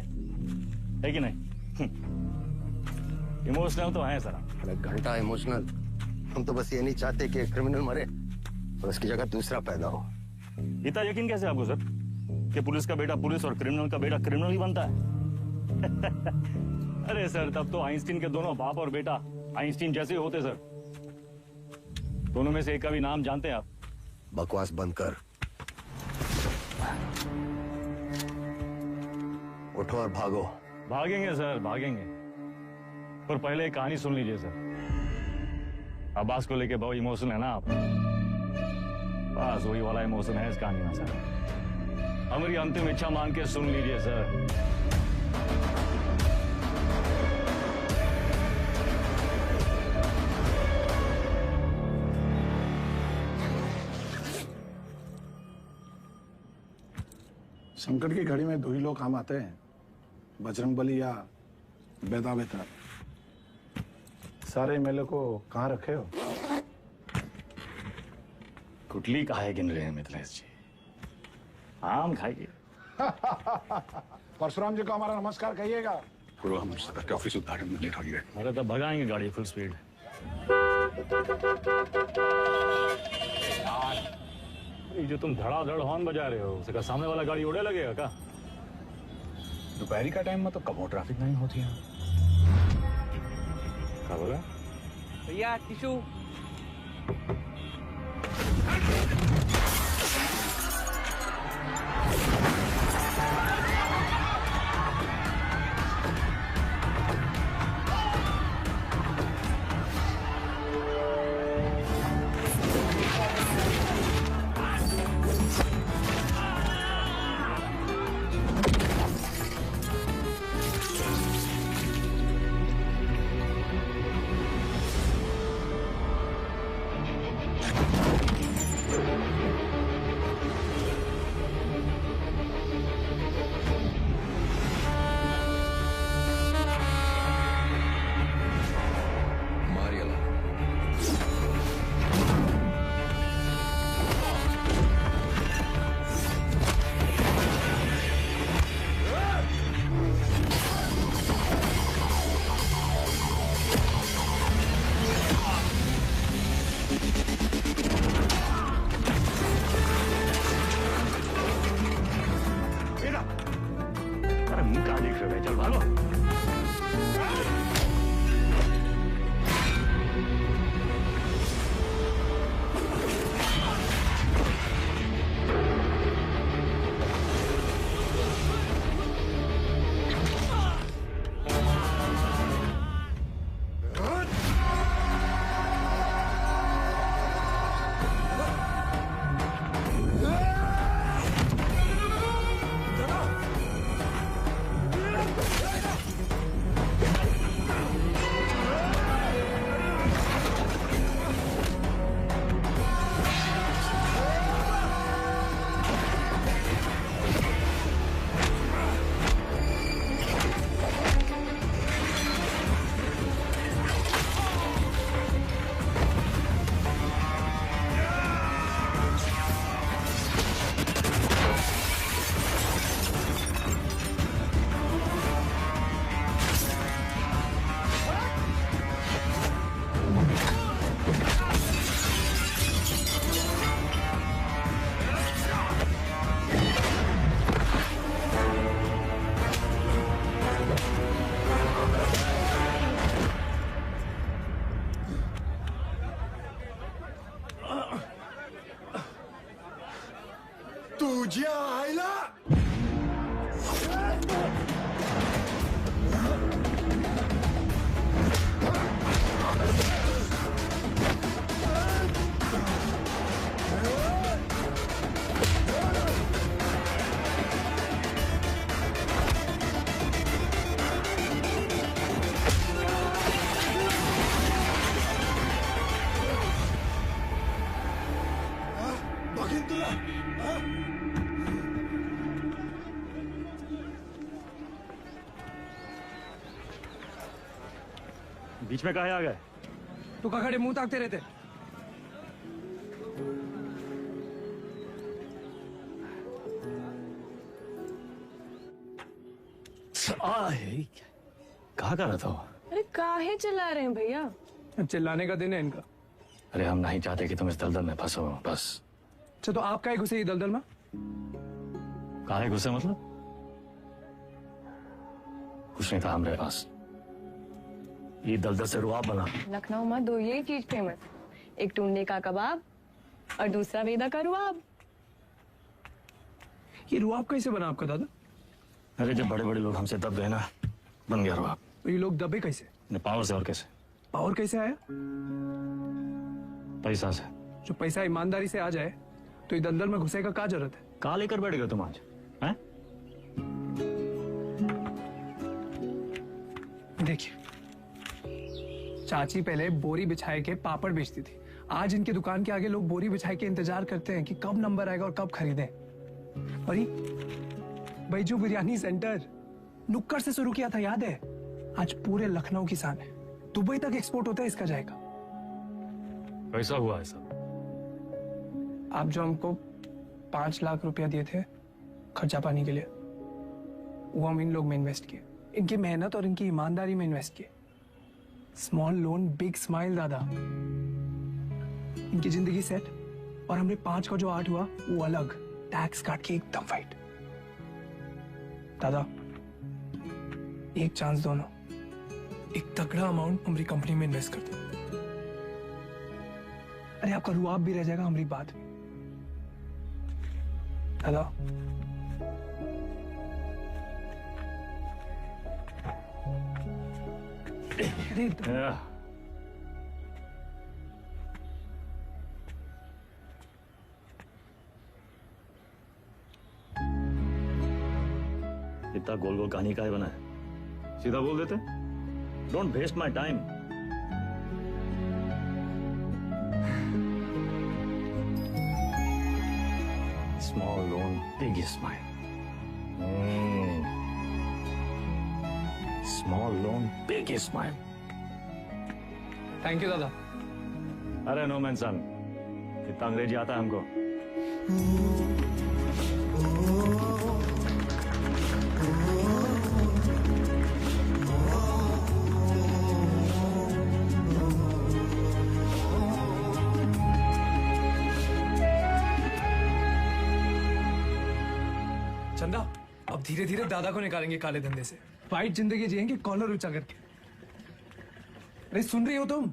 Speaker 9: है कि नहीं? इमोशनल तो हैं सर।
Speaker 6: अरे घंटा इमोशनल, हम तो बस ये नहीं चाहते कि क्रिमिनल मरे और उसकी जगह दूसरा पैदा हो।
Speaker 9: इतना यकीन कैसे आपको सर कि पुलिस का बेटा पुलिस और क्रिमिनल का बेटा क्रिमिनल ही बनता है? अरे सर, तब तो आइंस्टीन के दोनों बाप और बेटा आइंस्टीन जैसे होते सर। दोनों में से एक का भी नाम जानते हैं आप?
Speaker 6: बकवास बंद कर, उठो और भागो।
Speaker 9: भागेंगे सर, भागेंगे, पर पहले एक कहानी सुन लीजिए सर। अब्बास को लेके बहुत इमोशनल है ना आप? बस वही वाला इमोशन है इस कहानी में सर। हमारी अंतिम इच्छा मांग के सुन लीजिए सर।
Speaker 11: संकट की घड़ी में दो ही लोग काम आते हैं, बजरंगबली या बेदा बेहतर। सारे मेले को कहाँ रखे हो?
Speaker 9: कुटली काहे गिन रहे हैं मिथिलेश जी? आम खाइए।
Speaker 11: परशुराम जी को हमारा नमस्कार कहिएगा।
Speaker 19: पूर्व हम सदर के ऑफिस उद्घाटन में लेट हो गए।
Speaker 9: अरे तब भगाएंगे गाड़ी फुल स्पीड। ये जो तुम धड़ाधड़ हॉर्न बजा रहे हो, उसका सामने वाला गाड़ी उड़े लगेगा क्या?
Speaker 8: दोपहरी का टाइम में तो कब ट्रैफिक नहीं होती है।
Speaker 9: क्या बोला
Speaker 10: भैया? टिशू।
Speaker 9: बीच में काहे आ गए?
Speaker 15: तू का खड़े मुंह ताकते रहते?
Speaker 9: कहाँ कर रहा था?
Speaker 14: अरे काहे चिल्ला रहे हैं भैया?
Speaker 15: चिल्लाने का दिन है इनका।
Speaker 9: अरे हम नहीं चाहते कि तुम इस दलदल में फंसो, बस।
Speaker 15: अच्छा तो आप काहे घुसे ये दलदल में?
Speaker 9: काहे घुसे मतलब? कुछ नहीं था हमारे पास। ये दलदल से रुआब बना।
Speaker 14: लखनऊ में दो यही चीज फेमस, एक टुंडे का कबाब और दूसरा वेदा का रुआब।
Speaker 15: ये रुआब कैसे बना आपका दादा?
Speaker 9: अरे जब बड़े बड़े लोग हमसे दब गए ना, बन गया रुआब।
Speaker 15: तो ये लोग दबे कैसे?
Speaker 9: पावर से। और कैसे?
Speaker 15: पावर कैसे आया?
Speaker 9: पैसा से।
Speaker 15: जो पैसा ईमानदारी से आ जाए तो ये दलदल में घुसे का क्या जरूरत है?
Speaker 9: कहाँ लेकर बैठ गए तुम आज? हैं?
Speaker 15: देखिए, चाची पहले बोरी बिछाए के पापड़ बेचती थी। आज इनकी दुकान के आगे लोग बोरी बिछाए के इंतजार करते हैं कि कब नंबर आएगा और कब खरीदें। और ये बैजू बिरयानी सेंटर नुक्कड़ से शुरू किया था, याद है? आज पूरे लखनऊ की शान है। दुबई तक एक्सपोर्ट होता है इसका जाएगा।
Speaker 9: कैसा हुआ है सब?
Speaker 15: आप जो हमको 5 लाख रुपया दिए थे खर्चा पानी के लिए, वो हम इन लोग में इन्वेस्ट किए। इनकी मेहनत और इनकी ईमानदारी में इन्वेस्ट किए। स्मॉल लोन बिग स्माइल दादा। इनकी जिंदगी सेट और हमने 5 का जो 8 हुआ वो अलग, टैक्स काट के एकदम फाइट। दादा एक चांस दो ना, एक तगड़ा अमाउंट हमारी कंपनी में इन्वेस्ट कर दो। अरे आपका रुआब भी रह जाएगा हमारी बात में। दादा
Speaker 9: इतना गोल गोल कहानी का है बना है? सीधा बोल देते। Don't waste my time. Small loan big smile. Small loan big smile.
Speaker 15: Thank you दादा।
Speaker 9: अरे नो मैन सन, इतना अंग्रेजी आता है हमको।
Speaker 15: चंदा अब धीरे धीरे दादा को निकालेंगे काले धंधे से। फाइट जिंदगी जिएंगे कॉलर ऊंचा करके। अरे सुन रही हो तुम?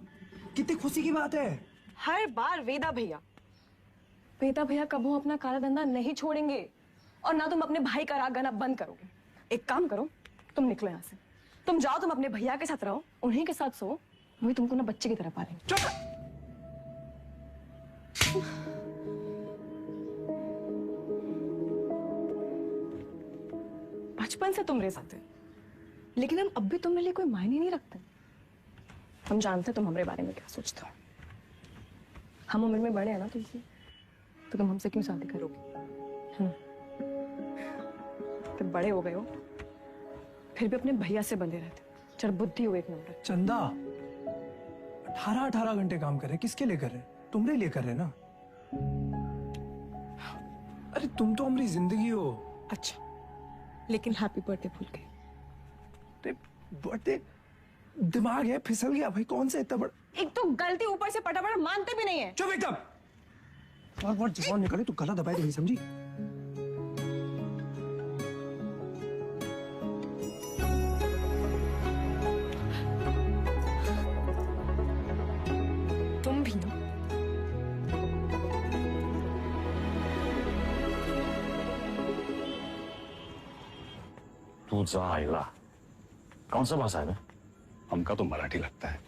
Speaker 15: कितनी खुशी की बात है।
Speaker 14: हर बार वेदा भैया कबू अपना काला धंधा नहीं छोड़ेंगे और ना तुम अपने भाई का राग गाना बंद करोगे। एक काम करो, तुम निकलो यहाँ से। तुम जाओ, तुम अपने भैया के साथ रहो, उन्हीं के साथ सो, वही तुमको ना बच्चे की तरह पालेंगे। बचपन से तुम मेरे साथ है, लेकिन हम अब भी तुम्हारे लिए कोई मायने नहीं रखते। हम जानते तुम हमारे बारे में क्या सोचते हो। हम उम्र में बड़े हैं ना तुमसे, तो तुम हमसे क्यों शादी करोगे? तो बड़े हो गए हो, फिर भी अपने भैया से बंधे रहते। चल बुद्धि हो एक नंबर।
Speaker 15: चंदा 18 घंटे काम कर रहे, किसके लिए कर रहे? तुम्हारे लिए कर रहे ना। अरे तुम तो हमारी जिंदगी हो।
Speaker 14: अच्छा, लेकिन हैप्पी बर्थडे भूल गए।
Speaker 15: बर्थडे दिमाग है फिसल गया भाई। कौन सा इतना बड़ा?
Speaker 14: एक तो गलती ऊपर से पटापट मानते भी नहीं है।
Speaker 15: चुप एकदम। और जवान निकले तो गला दबाए नहीं, समझी?
Speaker 14: तुम भी ना।
Speaker 9: तू जाएगा। कौन सा भाषा है?
Speaker 19: हमका तो मराठी लगता है।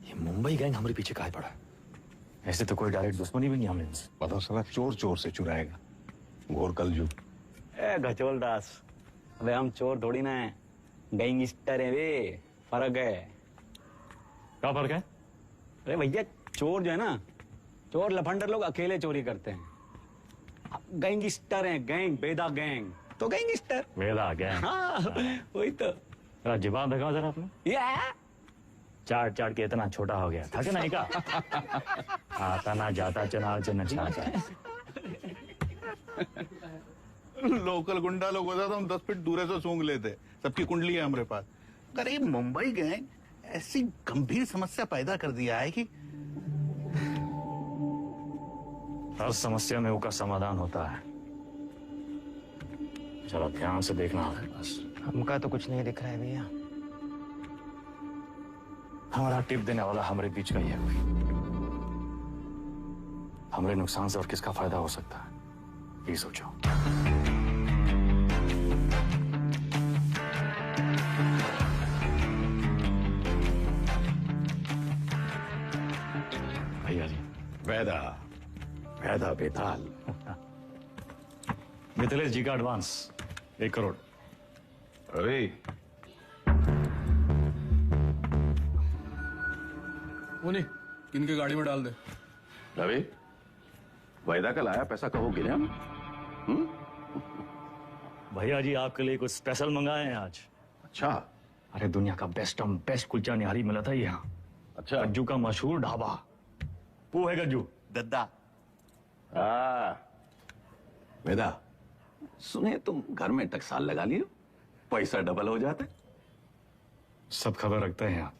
Speaker 9: ये मुंबई गैंग हमारे पीछे काहे पड़ा? ऐसे तो कोई डायरेक्ट दुश्मनी भी नहीं हमें इनसे।
Speaker 19: बताओ साला चोर चोर से चुराएगा। घोर कलयुग।
Speaker 7: ए गचोल दास, अबे हम चोर थोड़ी ना है, गैंगस्टर है वे। फर्क है।
Speaker 9: क्या फर्क है?
Speaker 7: अरे भैया चोर जो है ना, चोर लफंडर लोग अकेले चोरी करते हैं। गैंगस्टर हैं, गैंग, बेदा गैंग तो गैंगस्टर।
Speaker 9: वेदा गैंग।
Speaker 7: हाँ वही तो।
Speaker 9: जवाब दिखाओ जरा अपने। चाट चाट के इतना छोटा हो गया थके नहीं का? आता ना जाता चना चना चाहता।
Speaker 19: लोकल गुंडा लोग होता तो हम 10 फीट दूर से सूंघ लेते। सबकी कुंडली है हमारे पास। गरीब मुंबई गैंग ऐसी गंभीर समस्या पैदा कर दिया है कि
Speaker 9: हर समस्या में उसका समाधान होता है। जरा ध्यान से देखना है बस।
Speaker 2: हमका तो कुछ नहीं दिख रहा है भैया।
Speaker 9: हमारा टिप देने वाला हमारे बीच का ही है कोई। हमारे नुकसान से और किसका फायदा हो सकता है ये सोचो। भैया जी।
Speaker 19: वैदा वैदा बेताल।
Speaker 9: मिथिलेश जी का एडवांस 1 करोड़।
Speaker 19: अरे
Speaker 20: उन्हीं इनके गाड़ी में डाल दे।
Speaker 19: रवि वैदा का लाया पैसा कहोगे ना?
Speaker 9: भैया जी आपके लिए कुछ स्पेशल मंगाए हैं आज।
Speaker 19: अच्छा।
Speaker 9: अरे दुनिया का बेस्ट कुलचा निहारी मिला था यहाँ।
Speaker 19: अच्छा।
Speaker 9: गज्जू का मशहूर ढाबा। वो है गज्जू
Speaker 19: दद्दा। वेदा सुने तुम घर में टकसाल लगा लिए, पैसा डबल हो जाता है।
Speaker 9: सब खबर रखते हैं आप।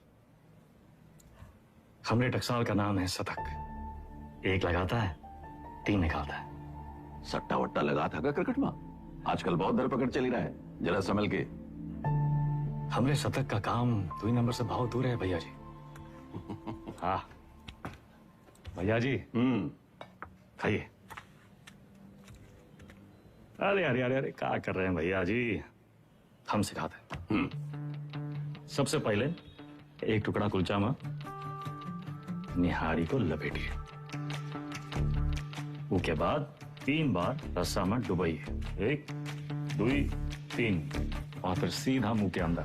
Speaker 9: हमने टकसाल का नाम है शतक। 1 लगाता है 3 निकालता है।
Speaker 19: सट्टा वट्टा लगा था क्रिकेट में? आजकल बहुत धरपकड़ चली रहा है, जरा संभल के।
Speaker 9: हमरे शतक का काम 2 नंबर से बहुत दूर है भैया जी। हाँ भैया जी खाइए। अरे अरे अरे अरे क्या कर रहे हैं भैया जी? हम सिखाते हैं। सबसे पहले 1 टुकड़ा कुलचा में निहारी को लपेटिए। उसके बाद 3 बार रस्सा में डुबाइए। 1 2 3 और फिर सीधा मुंह के अंदर।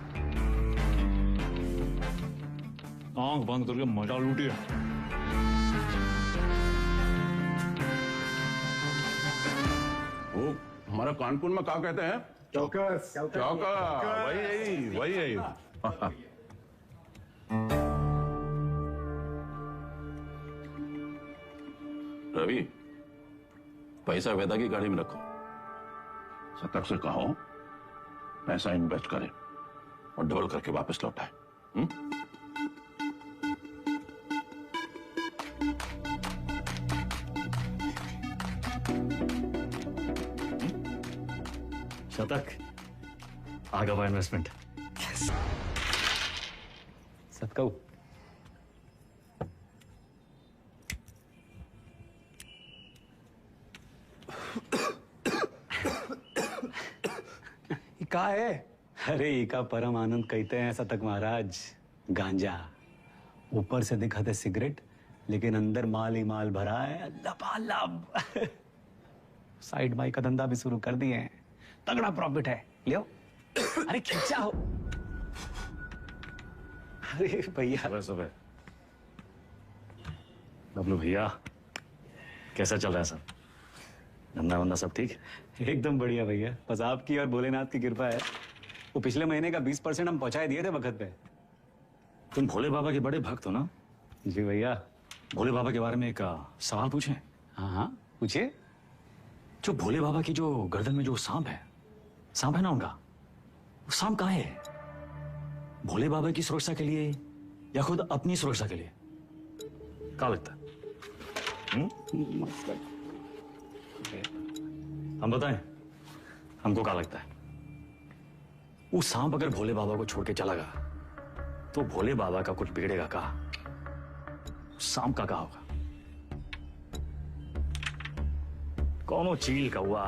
Speaker 9: आंख बंद करके मजा लूटिए।
Speaker 19: वो हमारा कानपुर में क्या कहते हैं? चौकस। चौकस वही यही। रवि पैसा वेदा की गाड़ी में रखो। शतक से कहो पैसा इन्वेस्ट करे और डबल करके वापस लौटाए।
Speaker 9: शतक आगे हुआ इन्वेस्टमेंट।
Speaker 7: सतकऊ
Speaker 15: का है?
Speaker 7: अरे इका परम आनंद कहते हैं शतक महाराज। गांजा ऊपर से दिखाते सिगरेट, लेकिन अंदर माल ही माल भरा है लबालब। साइड बाई का धंधा भी शुरू कर दिए हैं, तगड़ा प्रॉफिट है। लियो। अरे खींचा हो। अरे भैया
Speaker 9: सुबह बबलू भैया कैसा चल रहा है सब? धंधा वंदा सब ठीक?
Speaker 7: एकदम बढ़िया भैया, बस आपकी और भोलेनाथ की कृपा है। वो पिछले महीने का 20% हम पहुंचाए दिए थे वक्त पे।
Speaker 9: तुम भोले बाबा के बड़े भक्त हो ना?
Speaker 7: जी भैया।
Speaker 9: भोले बाबा के बारे में एक सवाल पूछें?
Speaker 7: हाँ हाँ पूछिए।
Speaker 9: जो भोले बाबा की जो गर्दन में जो सांप है ना उनका, वो सांप कहाँ है? भोले बाबा की सुरक्षा के लिए या खुद अपनी सुरक्षा के लिए? क्या लगता है? हम बताएं हमको क्या लगता है? वो सांप अगर भोले बाबा को छोड़ के चला गया तो भोले बाबा का कुछ बिगड़ेगा का? सांप का क्या होगा? कौनो चील का हुआ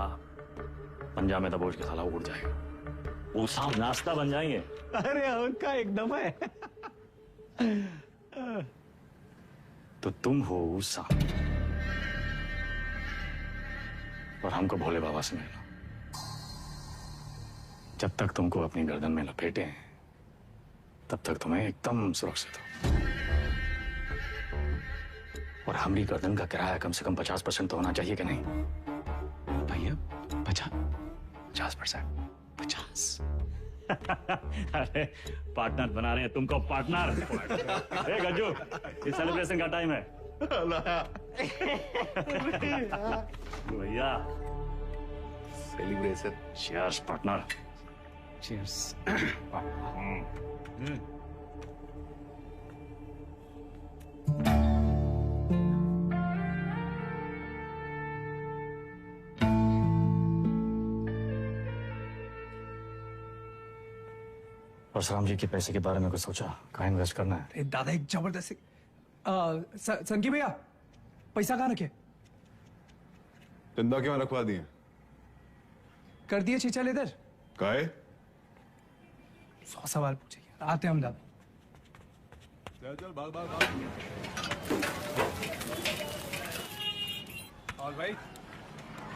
Speaker 9: पंजा में दबोच के साला उड़ जाएगा। वो सांप नाश्ता बन जाएंगे।
Speaker 7: अरे उनका एकदम है।
Speaker 9: तो तुम हो उस सांप और हमको भोले बाबा से मिलना। जब तक तुमको अपनी गर्दन में लपेटे हैं तब तक तुम्हें एकदम सुरक्षित हो। और हमारी गर्दन का किराया कम से कम 50% तो होना चाहिए कि नहीं
Speaker 7: भैया? 50%?
Speaker 9: 50। अरे पार्टनर बना रहे हैं तुमको पार्टनर। ए गज्जू, इस सेलिब्रेशन का टाइम है। भैया celebration. Cheers partner. Cheers. Parshuram ji के पैसे के बारे में कुछ सोचा? कहाँ इन्वेस्ट करना है?
Speaker 15: अरे दादा एक जबरदस्त संकी भैया पैसा कहाँ रखे?
Speaker 21: चंदा क्यों रखवा दिए?
Speaker 15: कर दिए चीचा लेदर।
Speaker 21: काहे?
Speaker 15: 100 सवाल पूछे यार। आते हम दादा।
Speaker 21: चल भाग भाग भाग।
Speaker 15: और भाई,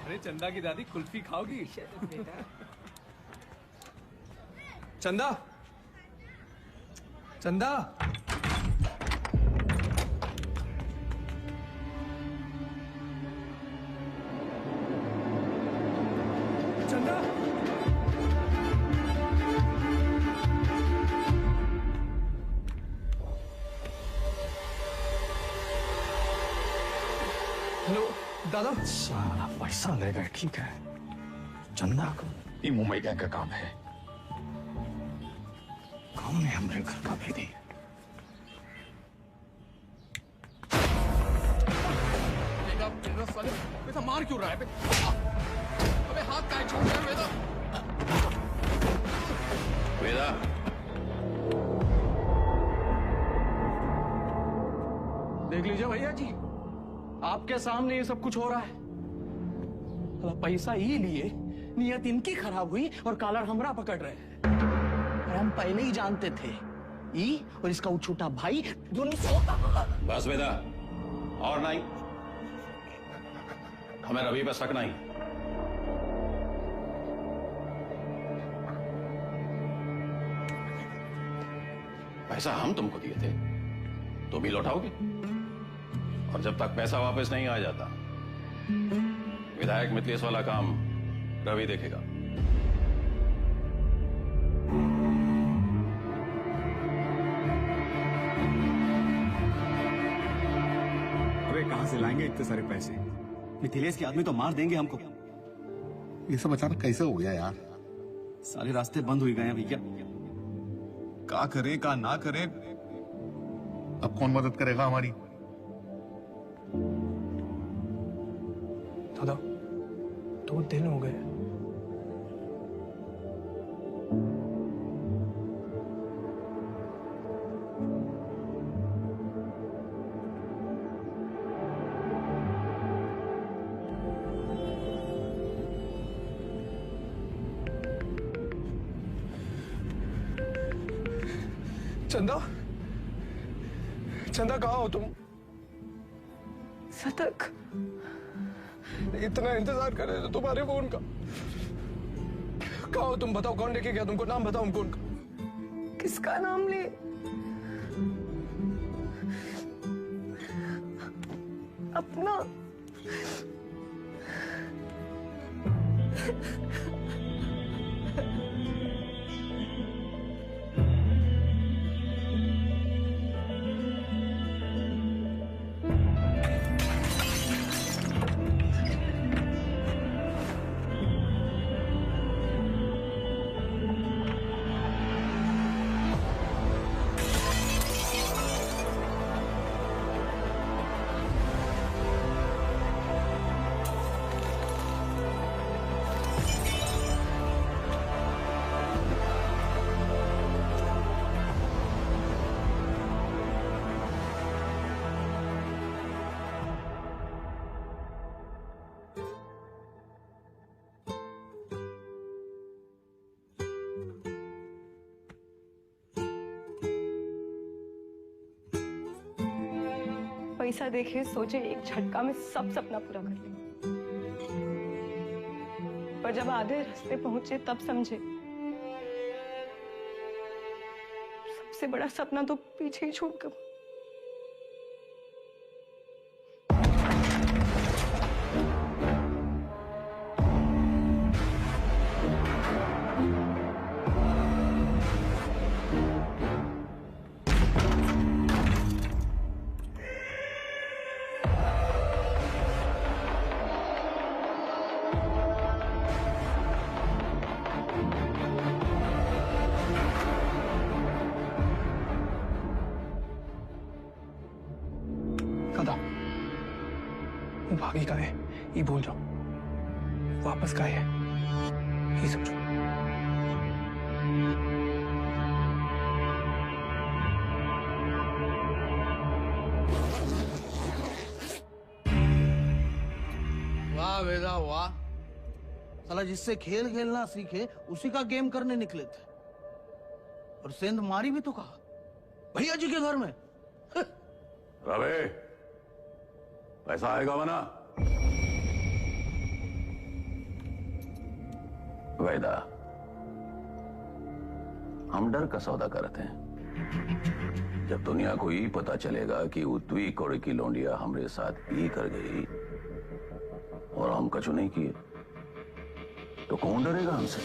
Speaker 15: अरे चंदा की दादी कुल्फी खाओगी? चंदा, चंदा, चंदा, हेलो दादा।
Speaker 9: साला पैसा ले गए, ठीक है। चंदा को ये मुंबई गैंग का काम है। कौन है हमरे घर का भेदी?
Speaker 20: बेटा मार क्यों रहा है? अबे हाथ काहे छोड़ रहा है वेदा?
Speaker 19: वेदा,
Speaker 20: देख लीजिए भैया जी, आपके सामने ये सब कुछ हो रहा है। पैसा ये लिए नियत इनकी खराब हुई और कॉलर हमरा पकड़ रहे हैं। हम पहले ही जानते थे ई और इसका वो छोटा भाई दोनों।
Speaker 19: बस वेदा, और नहीं। हमें रवि पे शक नहीं। पैसा हम तुमको दिए थे, तुम ही लौटाओगे। और जब तक पैसा वापस नहीं आ जाता, विधायक मिथिलेश वाला काम रवि देखेगा।
Speaker 8: कहां से लाएंगे इतने सारे पैसे? मिथिलेश के आदमी तो मार देंगे हमको।
Speaker 21: ये सब अचानक कैसे हो गया यार?
Speaker 8: सारे रास्ते बंद हो गए हैं भैया।
Speaker 21: का करें का ना करें, अब कौन मदद करेगा हमारी?
Speaker 15: दादा 2 दिन हो गए। चंदा, चंदा कहाँ हो तुम?
Speaker 14: सतक,
Speaker 15: इतना इंतजार कर रहे थे तुम्हारे फोन का। कहाँ हो तुम? बताओ कौन लेके गया तुमको? नाम बताओ हमको उनका।
Speaker 14: किसका नाम ले? अपना। पैसा देखे सोचे एक झटका में सब सपना पूरा कर लेंगे, पर जब आधे रास्ते पहुंचे तब समझे सबसे बड़ा सपना तो पीछे ही छूट गया।
Speaker 15: भाभी का है ये भूल जाओ, वापस का है ये समझो।
Speaker 20: वाह वेदा वाह, साला जिससे खेल खेलना सीखे उसी का गेम करने निकले थे, और सेंध मारी भी तो कहा भैया जी के घर में।
Speaker 19: रवे, पैसा आएगा वना? वैदा, हम डर का सौदा करते हैं। जब दुनिया को ये पता चलेगा कि उतवी कोड़े की लौंडिया हमरे साथ ये कर गई और हम कछु नहीं किए, तो कौन डरेगा हमसे?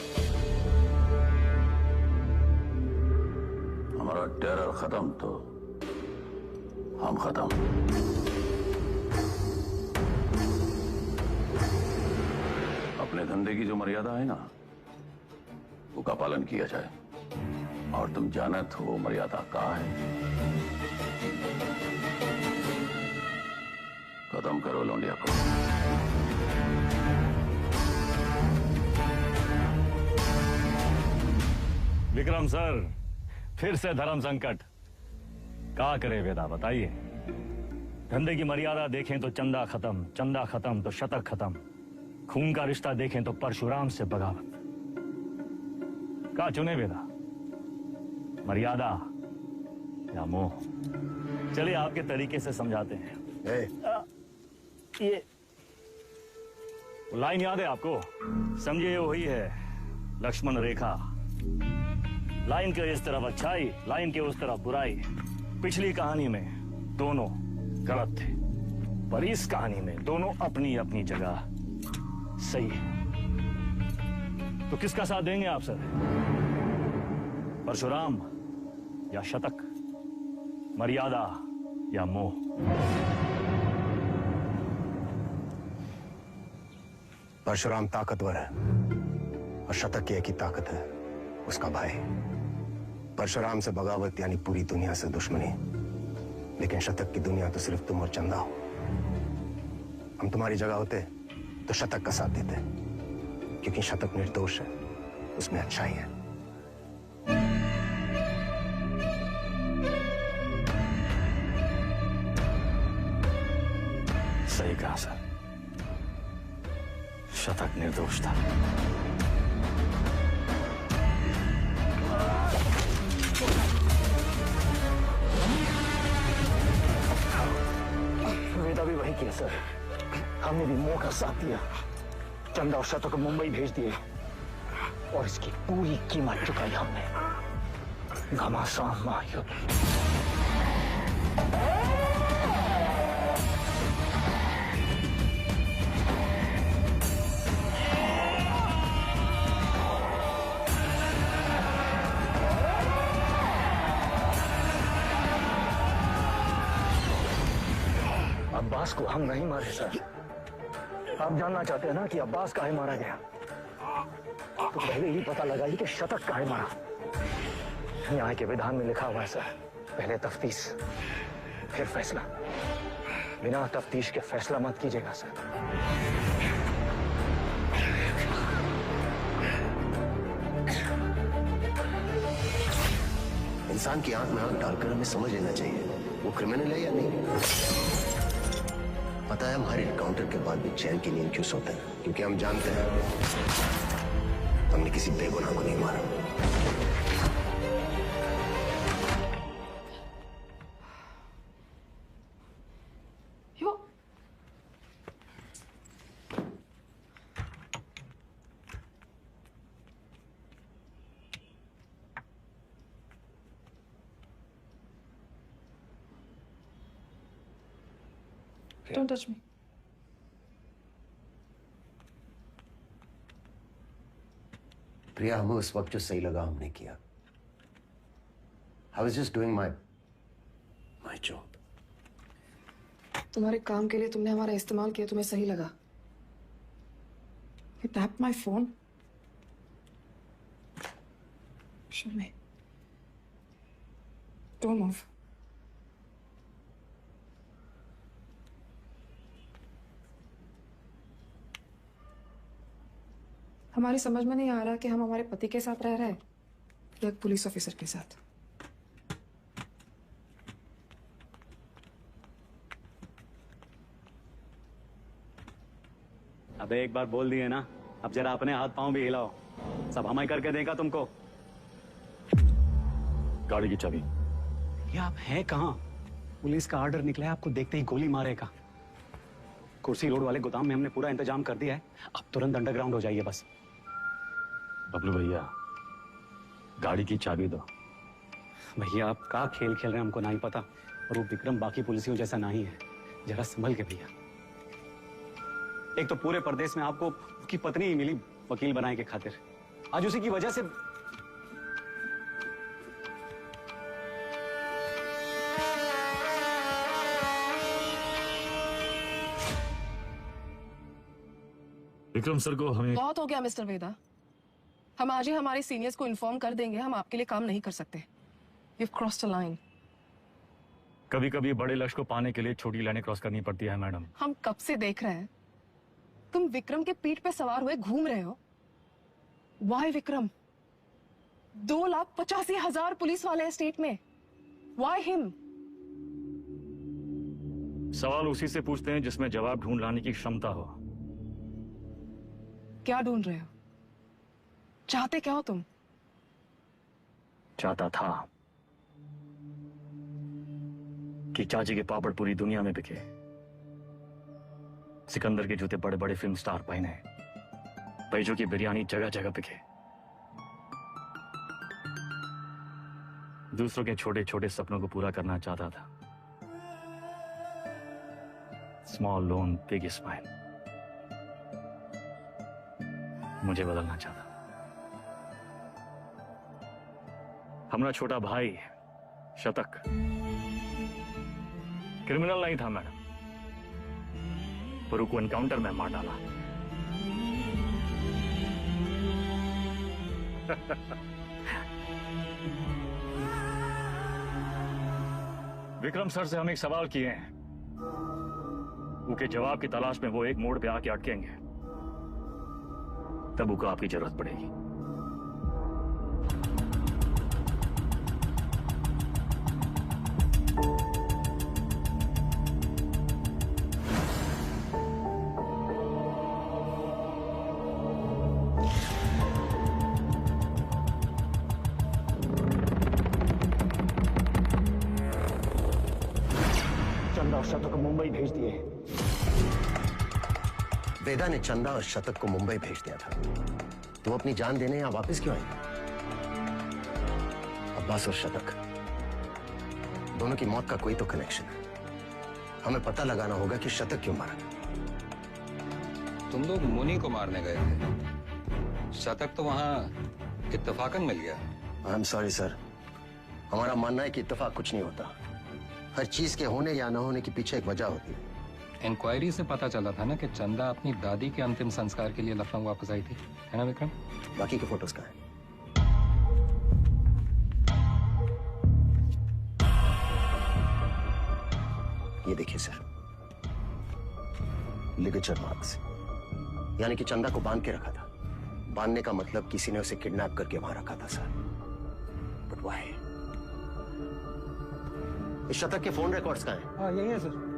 Speaker 19: हमारा टेरर खत्म तो हम खत्म। अपने धंधे की जो मर्यादा है ना, वो का पालन किया जाए। और तुम जानत हो मर्यादा का है। खत्म करो लौंडिया को।
Speaker 9: विक्रम सर, फिर से धर्म संकट। क्या करे वेदा, बताइए। धंधे की मर्यादा देखें तो चंदा खत्म, चंदा खत्म तो शतक खत्म, खून का रिश्ता देखें तो परशुराम से बगावत। क्या चुने वेदा, मर्यादा या मोह? चलिए आपके तरीके से समझाते हैं। ये लाइन याद है आपको? समझिए वही है लक्ष्मण रेखा। लाइन के इस तरफ अच्छाई, लाइन के उस तरफ बुराई। पिछली कहानी में दोनों गलत थे, पर इस कहानी में दोनों अपनी अपनी जगह सही है। तो किसका साथ देंगे आप सर? परशुराम या शतक, मर्यादा या मोह?
Speaker 6: परशुराम ताकतवर है और शतक की एक ही ताकत है, उसका भाई। परशुराम से बगावत यानी पूरी दुनिया से दुश्मनी, लेकिन शतक की दुनिया तो सिर्फ तुम और चंदा हो। हम तुम्हारी जगह होते तो शतक का साथ देते, क्योंकि शतक निर्दोष है, उसमें अच्छाई है।
Speaker 9: सही कहा सर, शतक निर्दोष था।
Speaker 1: वेदा भी वही किया सर, हमने भी मोह का साथ दिया, चंदा और शतक को मुंबई भेज दिए और इसकी पूरी कीमत चुकाई हमने। घमासान महायुद्ध। अब्बास को हम नहीं मारे सर। आप जानना चाहते हैं ना कि अब्बास काहे मारा गया? तो पहले ही पता लगाइए कि शतक काहे मारा। न्याय के विधान में लिखा हुआ है सर, पहले तफ्तीश फिर फैसला। बिना तफ्तीश के फैसला मत कीजिएगा सर।
Speaker 6: इंसान की आंख में आंख डालकर हमें समझ लेना चाहिए वो क्रिमिनल है या नहीं। पता है हमारे एनकाउंटर के बाद भी चैन की नींद क्यों सोते हैं? क्योंकि हम जानते हैं हमने किसी बेगुनाह को नहीं मारा।
Speaker 14: Don't touch me.
Speaker 6: प्रिया, हमें उस वक्त जो सही लगा हमने किया। I was just doing my job.
Speaker 14: तुम्हारे काम के लिए तुमने हमारा इस्तेमाल किया, तुम्हें सही लगा? You tapped my phone. Show me. Don't move. हमारी समझ में नहीं आ रहा कि हम हमारे पति के साथ रह रहे हैं या एक पुलिस ऑफिसर के साथ।
Speaker 7: अबे एक बार बोल दिए ना, अब जरा अपने हाथ पांव भी हिलाओ। सब हमारी करके देगा तुमको।
Speaker 9: गाड़ी की चाबी।
Speaker 7: ये आप हैं कहाँ? पुलिस का ऑर्डर निकला है, आपको देखते ही गोली मारेगा। कुर्सी रोड वाले गोदाम में हमने पूरा इंतजाम कर दिया है, अब तुरंत अंडरग्राउंड हो जाइए बस।
Speaker 9: बबलू भैया, गाड़ी की चाबी दो।
Speaker 7: भैया आप का खेल खेल रहे हैं हमको नहीं पता, और वो विक्रम बाकी पुलिसियों जैसा नहीं है। जरा संभल के भैया। एक तो पूरे प्रदेश में आपको उसकी पत्नी ही मिली वकील बनाने के खातिर, आज उसी की वजह से
Speaker 9: विक्रम सर को हमें
Speaker 14: बहुत हो गया मिस्टर वेदा, हम आज ही हमारे सीनियर्स को इन्फॉर्म कर देंगे, हम आपके लिए काम नहीं कर सकते। You've crossed a line.
Speaker 9: कभी कभी बड़े लक्ष्य को पाने के लिए छोटी लाइनें क्रॉस करनी पड़ती है मैडम।
Speaker 14: हम कब से देख रहे हैं, तुम विक्रम के पीठ पे सवार हुए घूम रहे हो। Why विक्रम? 2,85,000 पुलिस वाले हैं स्टेट में। Why him?
Speaker 9: सवाल उसी से पूछते हैं जिसमें जवाब ढूंढ लाने की क्षमता हो।
Speaker 14: क्या ढूंढ रहे हो? चाहते क्या हो तुम?
Speaker 9: चाहता था कि चाची के पापड़ पूरी दुनिया में बिके, सिकंदर के जूते बड़े बड़े फिल्म स्टार पहने, पैजों की बिरयानी जगह जगह बिके, दूसरों के छोटे छोटे सपनों को पूरा करना चाहता था। Small loan big smile. मुझे बदलना चाहता। हमारा छोटा भाई शतक क्रिमिनल नहीं था मैडम, पर उसको एनकाउंटर में मार डाला। विक्रम सर से हम एक सवाल किए हैं, उनके जवाब की तलाश में वो एक मोड़ पे आके अटकेंगे, तब उनको आपकी जरूरत पड़ेगी।
Speaker 1: चंदा और शतक को मुंबई भेज दिए।
Speaker 6: वेदा ने चंदा और शतक को मुंबई भेज दिया था, तो अपनी जान देने यहां वापस क्यों आए? अब्बास और शतक दोनों की मौत का कोई तो कनेक्शन है। हमें पता लगाना होगा कि शतक क्यों मारा।
Speaker 5: तुम लोग मुनि को मारने गए थे, शतक तो वहां इत्तेफाकन मिल गया।
Speaker 6: आई एम सॉरी सर, हमारा मानना है कि इत्तेफाक कुछ नहीं होता। हर चीज के होने या न होने के पीछे एक वजह होती है।
Speaker 5: इंक्वायरी से पता चला था ना कि चंदा अपनी दादी के अंतिम संस्कार के लिए लखनऊ वापस आई थी, है ना विक्रम?
Speaker 6: बाकी के फोटोज कहाँ हैं? ये देखिए सर, लिगेचर मार्क्स, यानी कि चंदा को बांध के रखा था। बांधने का मतलब किसी ने उसे किडनैप करके वहां रखा था सर। But why? इस शतक के फोन रिकॉर्ड्स कहाँ हैं?
Speaker 15: हाँ, यही है sir.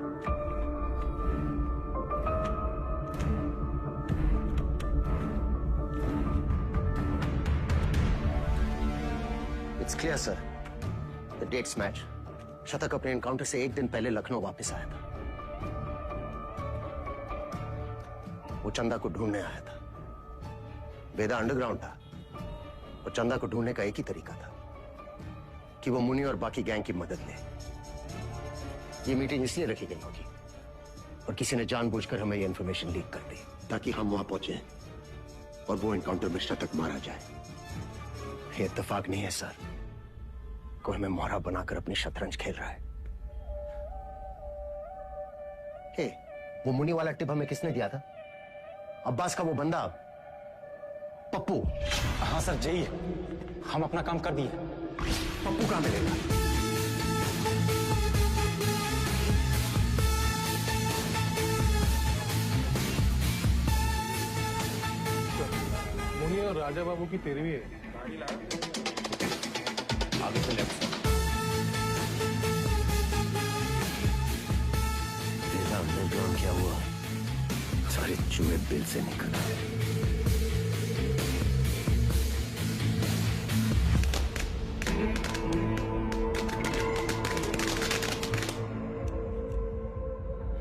Speaker 6: It's clear, sir. The dates match. शतक अपने एनकाउंटर से एक दिन पहले लखनऊ वापस आया था। वो चंदा को ढूंढने आया था। वेदा अंडरग्राउंड था और चंदा को ढूंढने का एक ही तरीका था कि वो मुनि और बाकी गैंग की मदद ले। ये मीटिंग इसलिए रखी गई होगी और किसी ने जानबूझकर हमें ये इंफॉर्मेशन लीक कर दी ताकि हम वहां पहुंचे और वो एनकाउंटर में शतक मारा जाए। ये इत्तेफाक नहीं है सर, कोई हमें मोहरा बनाकर अपनी शतरंज खेल रहा है। हे, वो मुनि वाला टिप हमें किसने दिया था? अब्बास का वो बंदा पप्पू।
Speaker 20: हाँ सर, जाइए, हम अपना काम कर दिए।
Speaker 6: पप्पू कहां मिलेगा?
Speaker 15: और राजा बाबू की 13वीं है।
Speaker 8: आगे से लेफ्ट साइड।
Speaker 6: देखा अंडरग्राउंड क्या हुआ? सारे चूहे बिल से निकल आए।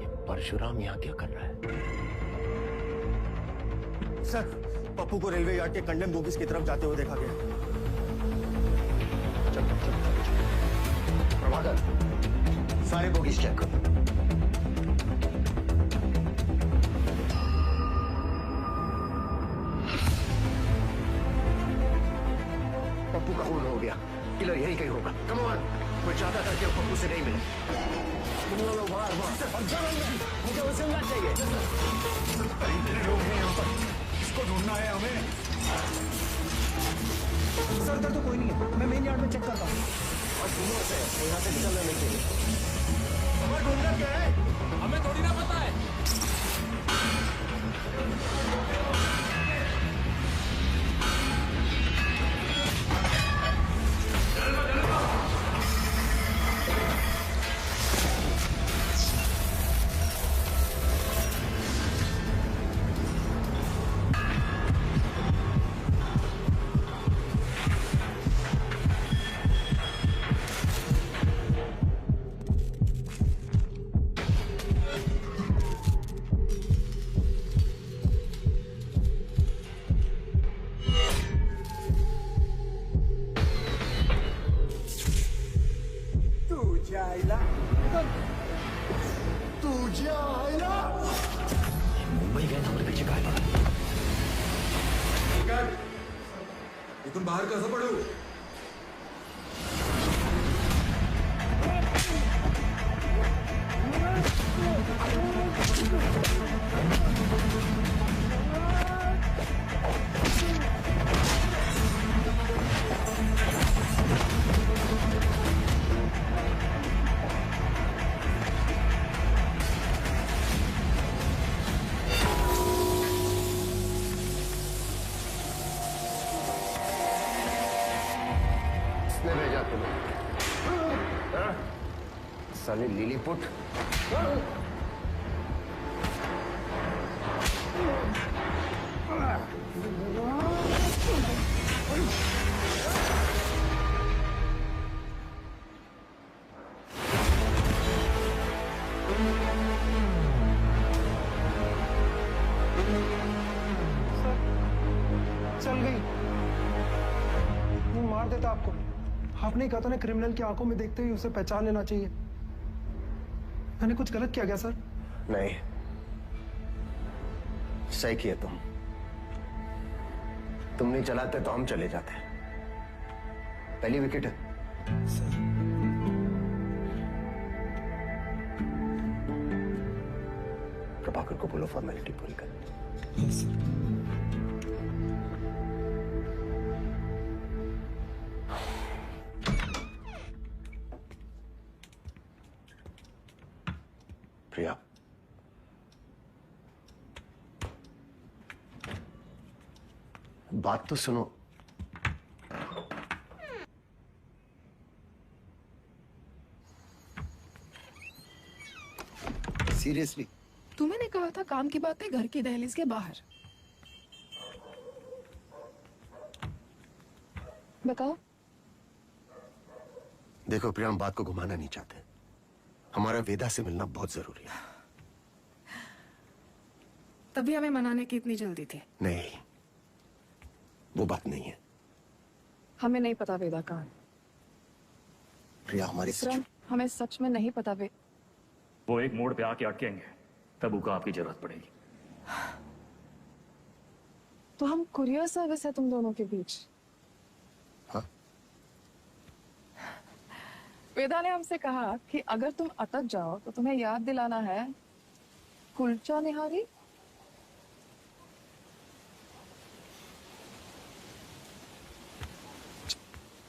Speaker 6: ये परशुराम यहाँ क्या कर रहा है?
Speaker 2: सर, पप्पू को रेलवे यार्ड के कंडेम बोगीज की तरफ जाते हुए देखा गया।
Speaker 6: प्रभाकर, सारे बोगीज चेक करो। पप्पू का खून हो गया। किलर यही कहीं होगा। कम ऑन, कोई चाहता था कि वो पप्पू से नहीं मिले। तुम लोग बाहर मुझे उसे मिलना चाहिए।
Speaker 11: लोग हैं यहाँ पर, इसको ढूंढना है हमें।
Speaker 15: सर इधर तो कोई नहीं है, मैं मेन यार्ड में चेक करता हूँ।
Speaker 6: और सुनो से यहाँ से निकलना नहीं चाहिए।
Speaker 20: हमें ढूंढना क्या है? हमें थोड़ी ना पता है।
Speaker 6: मुंबई गए हमारे पीछे कहा था।
Speaker 20: इथून बाहेर कसं पडू?
Speaker 6: किसने भेजा तुम्हें? साले लिलीपुट।
Speaker 15: चल गई। वो मार देता आपको। आपने कहा था ना क्रिमिनल की आंखों में देखते ही उसे पहचान लेना चाहिए। मैंने कुछ गलत किया क्या सर?
Speaker 6: नहीं, सही किया तुम नहीं चलाते तो हम चले जाते। पहली विकेट है। प्रभाकर को बोलो फॉर्मेलिटी पूरी कर। प्रिया, बात तो सुनो। सीरियसली?
Speaker 4: तुम्हें कहा था काम की बातें घर की दहलीज के बाहर।
Speaker 14: बताओ।
Speaker 6: देखो प्रिया, हम बात को घुमाना नहीं चाहते। हमारा वेदा से मिलना बहुत जरूरी है।
Speaker 4: तभी हमें मनाने की इतनी जल्दी थी।
Speaker 6: नहीं, वो बात नहीं है।
Speaker 14: हमें नहीं पता वेदा कहाँ है।
Speaker 6: प्रिया, हमारी
Speaker 14: हमें सच में नहीं पता वे।
Speaker 9: वो एक मोड़ पे आके अटकेंगे, तब उका आपकी जरूरत पड़ेगी।
Speaker 14: तो हम कुरियर सर्विस है तुम दोनों के बीच।
Speaker 6: हाँ?
Speaker 14: वेदा ने हमसे कहा कि अगर तुम अटक जाओ तो तुम्हें याद दिलाना है kulcha nihari.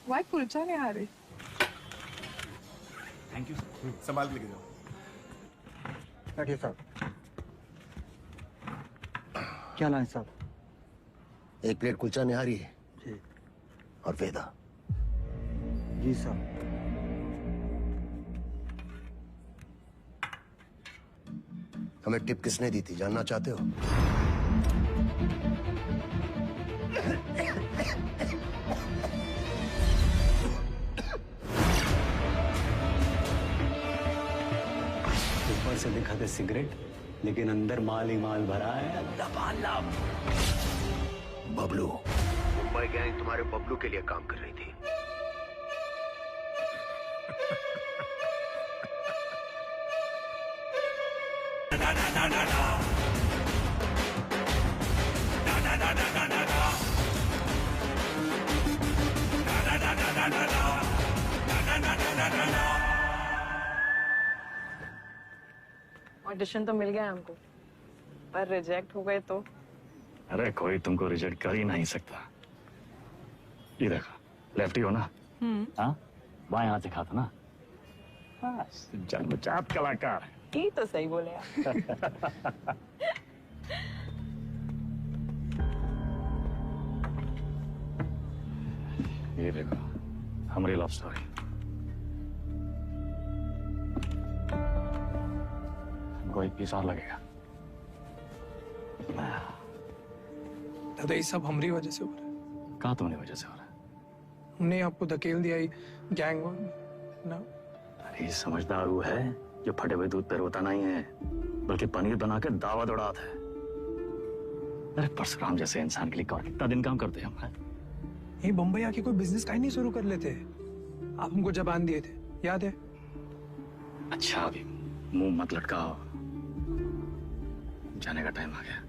Speaker 14: Why kulcha nihari?
Speaker 21: Thank you. संभाल के लेके जाओ।
Speaker 1: बैठिए साहब। क्या लाए साहब?
Speaker 6: 1 प्लेट कुलचा निहारी है
Speaker 1: जी।
Speaker 6: और वेदा।
Speaker 1: जी साहब।
Speaker 6: हमें टिप किसने दी थी, जानना चाहते हो?
Speaker 7: ऊपर से दिखाते सिगरेट, लेकिन अंदर माल ही माल भरा है। लबालब।
Speaker 6: बबलू, मुंबई गैंग तुम्हारे बबलू के लिए काम कर रही थी।
Speaker 14: ऑडिशन तो मिल गया हमको, पर रिजेक्ट हो गए तो?
Speaker 9: अरे कोई तुमको रिजेक्ट कर ही नहीं सकता। ये देखो, लेफ्टी हो ना? हाँ, बाएं हाथ से खाता ना? बस जन्मजात कलाकार।
Speaker 14: ये तो सही बोले आप।
Speaker 9: ये देखो, हमारी लव स्टोरी। हमको 1 पीस और लगेगा।
Speaker 15: दादा, ये सब हमारी वजह से हो रहा है।
Speaker 9: कहाँ तुम्हारी वजह से हो रहा है?
Speaker 15: हमने आपको धकेल दिया, गैंग ना।
Speaker 9: अरे समझदार वो है जो फटे हुए दूध पे रोता नहीं है, बल्कि पनीर बना के दावा दौड़ाता है। अरे परशुराम जैसे इंसान के लिए कौन कितना दिन काम करते हैं हम?
Speaker 15: ये बम्बई आके कोई बिजनेस का ही नहीं शुरू कर लेते। आप हमको जबान दिए थे, याद है?
Speaker 9: अच्छा, अभी मुंह मत लटकाओ, जाने का टाइम आ गया।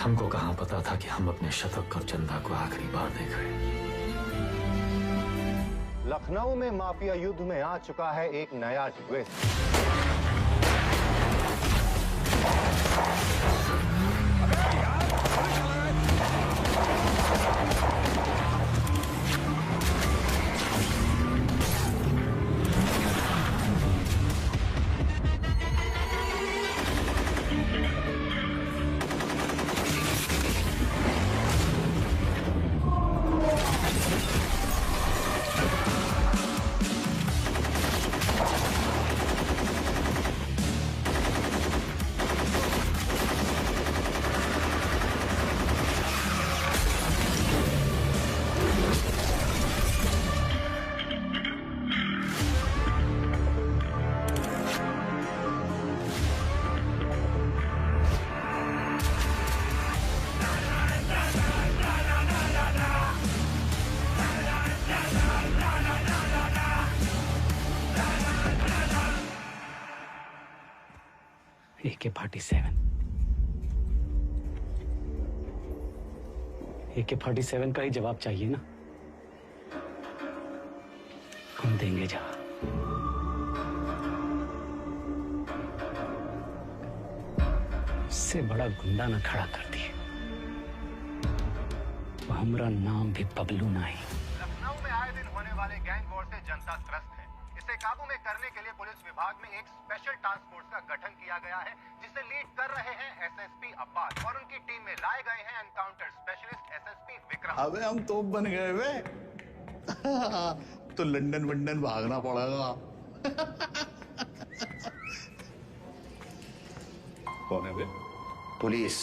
Speaker 9: हमको कहाँ पता था कि हम अपने शतक और चंदा को आखिरी बार देख रहे हैं।
Speaker 2: लखनऊ में माफिया युद्ध में आ चुका है एक नया ट्विस्ट।
Speaker 7: AK-47 का ही जवाब चाहिए ना? हम देंगे जवाब। इससे बड़ा गुंडा ना खड़ा कर दिए। हमारा नाम भी बबलू नहीं।
Speaker 2: लखनऊ में आए दिन होने वाले गैंग वॉर से जनता त्रस्त है। इसे काबू में करने के लिए पुलिस विभाग में एक स्पेशल टास्क फोर्स का गठन किया गया है, जिसे लीड कर रहे हैं एसएसपी अब्बास और उनकी टीम में लाए गए हैं एनकाउंटर स्पेशलिस्ट एसएसपी विक्रम।
Speaker 21: अबे हम तोप बन गए वे। तो लंदन वंदन भागना पड़ेगा। कौन है वे?
Speaker 6: पुलिस।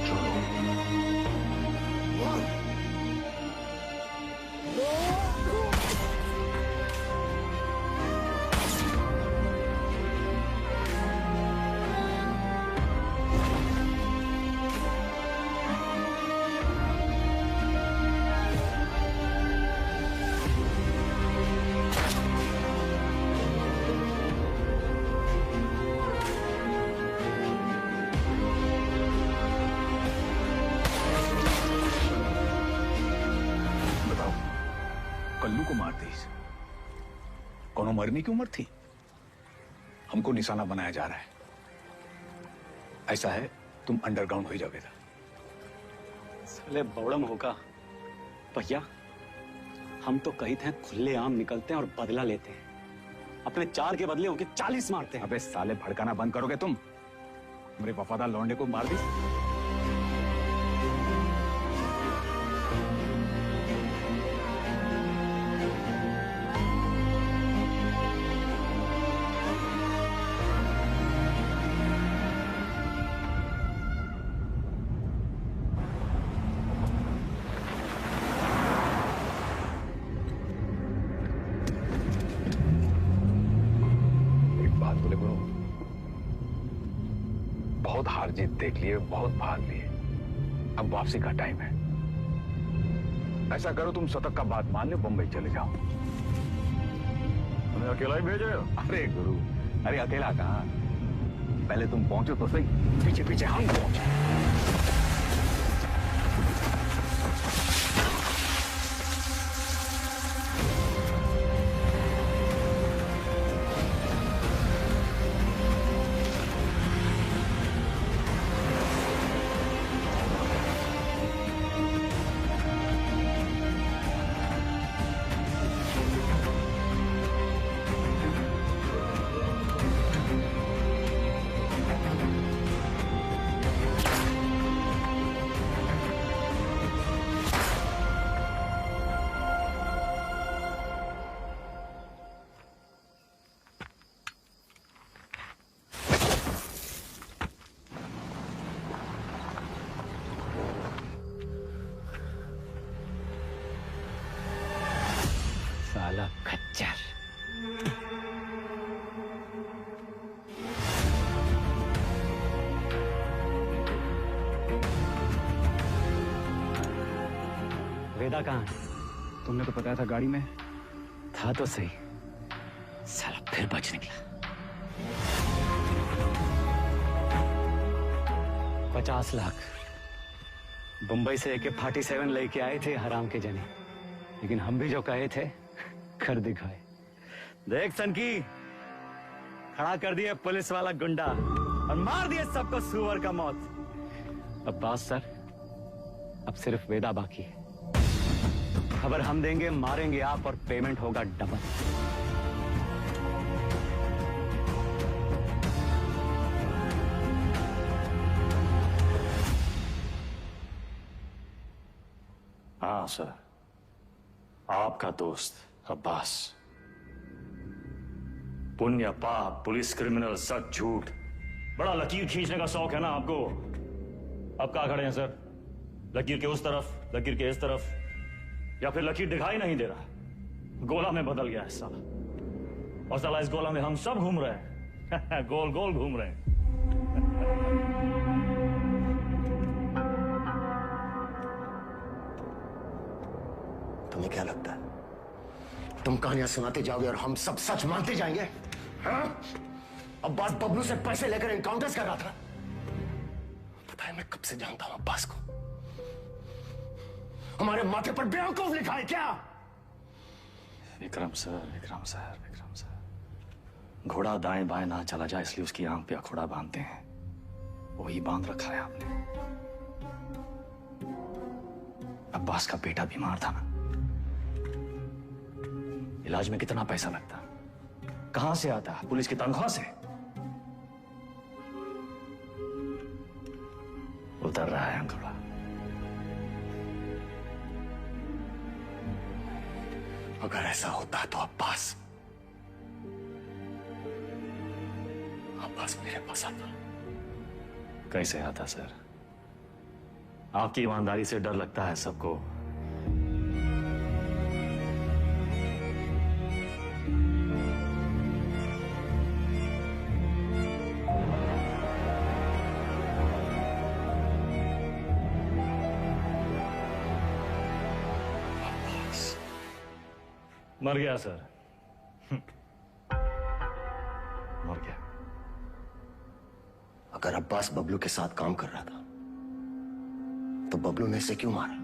Speaker 9: छोड़ो।
Speaker 8: कल्लू को मार दी। कोनो मरने की उम्र थी, हमको निशाना बनाया जा रहा है। ऐसा है, तुम अंडरग्राउंड हो जाओगे।
Speaker 7: साले बौड़म होगा भैया, हम तो कही थे खुले आम निकलते हैं और बदला लेते हैं, अपने 4 के बदले उनके 40 मारते हैं।
Speaker 8: अबे साले, भड़काना बंद करोगे तुम? मेरे वफादार लौंडे को मार दी। बहुत हार जीत देख लिए, बहुत भाग लिए, अब वापसी का टाइम है। ऐसा करो, तुम शतक का बात मान लो, बंबई चले जाओ।
Speaker 9: तुम्हें अकेला ही भेजे?
Speaker 8: अरे गुरु, अरे अकेला कहाँ, पहले तुम पहुंचो तो सही, पीछे पीछे हम पहुंचे।
Speaker 7: साला खच्चर। वेदा कहाँ है?
Speaker 20: तुमने तो बताया था गाड़ी में
Speaker 7: था तो सही, साला फिर बच निकला। 50 लाख बंबई से AK-47 लेके आए थे हराम के जने, लेकिन हम भी जो कहे थे कर दिखाए। देख सनकी, खड़ा कर दिया पुलिस वाला गुंडा और मार दिया सबको सुअर का मौत। अब्बास सर, अब सिर्फ वेदा बाकी है। खबर हम देंगे, मारेंगे आप और पेमेंट होगा डबल।
Speaker 9: हाँ सर, आपका दोस्त अब्बास। पुण्य, पाप, पुलिस, क्रिमिनल, सच, झूठ, बड़ा लकीर खींचने का शौक है ना आपको। अब कहाँ खड़े हैं सर? लकीर के उस तरफ, लकीर के इस तरफ, या फिर लकीर दिखाई नहीं दे रहा, गोला में बदल गया है साला। और साला इस गोला में हम सब घूम रहे हैं गोल गोल घूम रहे हैं।
Speaker 6: तुम्हें क्या लगता है तुम कहानियां सुनाते जाओगे और हम सब सच मानते जाएंगे? हाँ? अब्बास बबलू से पैसे लेकर एनकाउंटर्स कर रहा था। पता है मैं कब से जानता हूं अब्बास को। हमारे माथे पर बेवकूफ लिखा है क्या?
Speaker 9: Vikram sir, Vikram sir, Vikram sir, घोड़ा दाएं बाएं ना चला जाए इसलिए उसकी आंख पे अखोड़ा बांधते हैं, वही बांध रखा है आपने। अब्बास का बेटा बीमार था ना, इलाज में कितना पैसा लगता, कहां से आता? पुलिस की तनख्वाह से। उतर रहा है अंकुड़ा।
Speaker 6: अगर ऐसा होता तो अब्बास मेरे पास आता।
Speaker 9: कैसे आता सर? आपकी ईमानदारी से डर लगता है सबको। मर गया सर, मर गया।
Speaker 6: अगर अब्बास बबलू के साथ काम कर रहा था तो बबलू ने इसे क्यों मारा?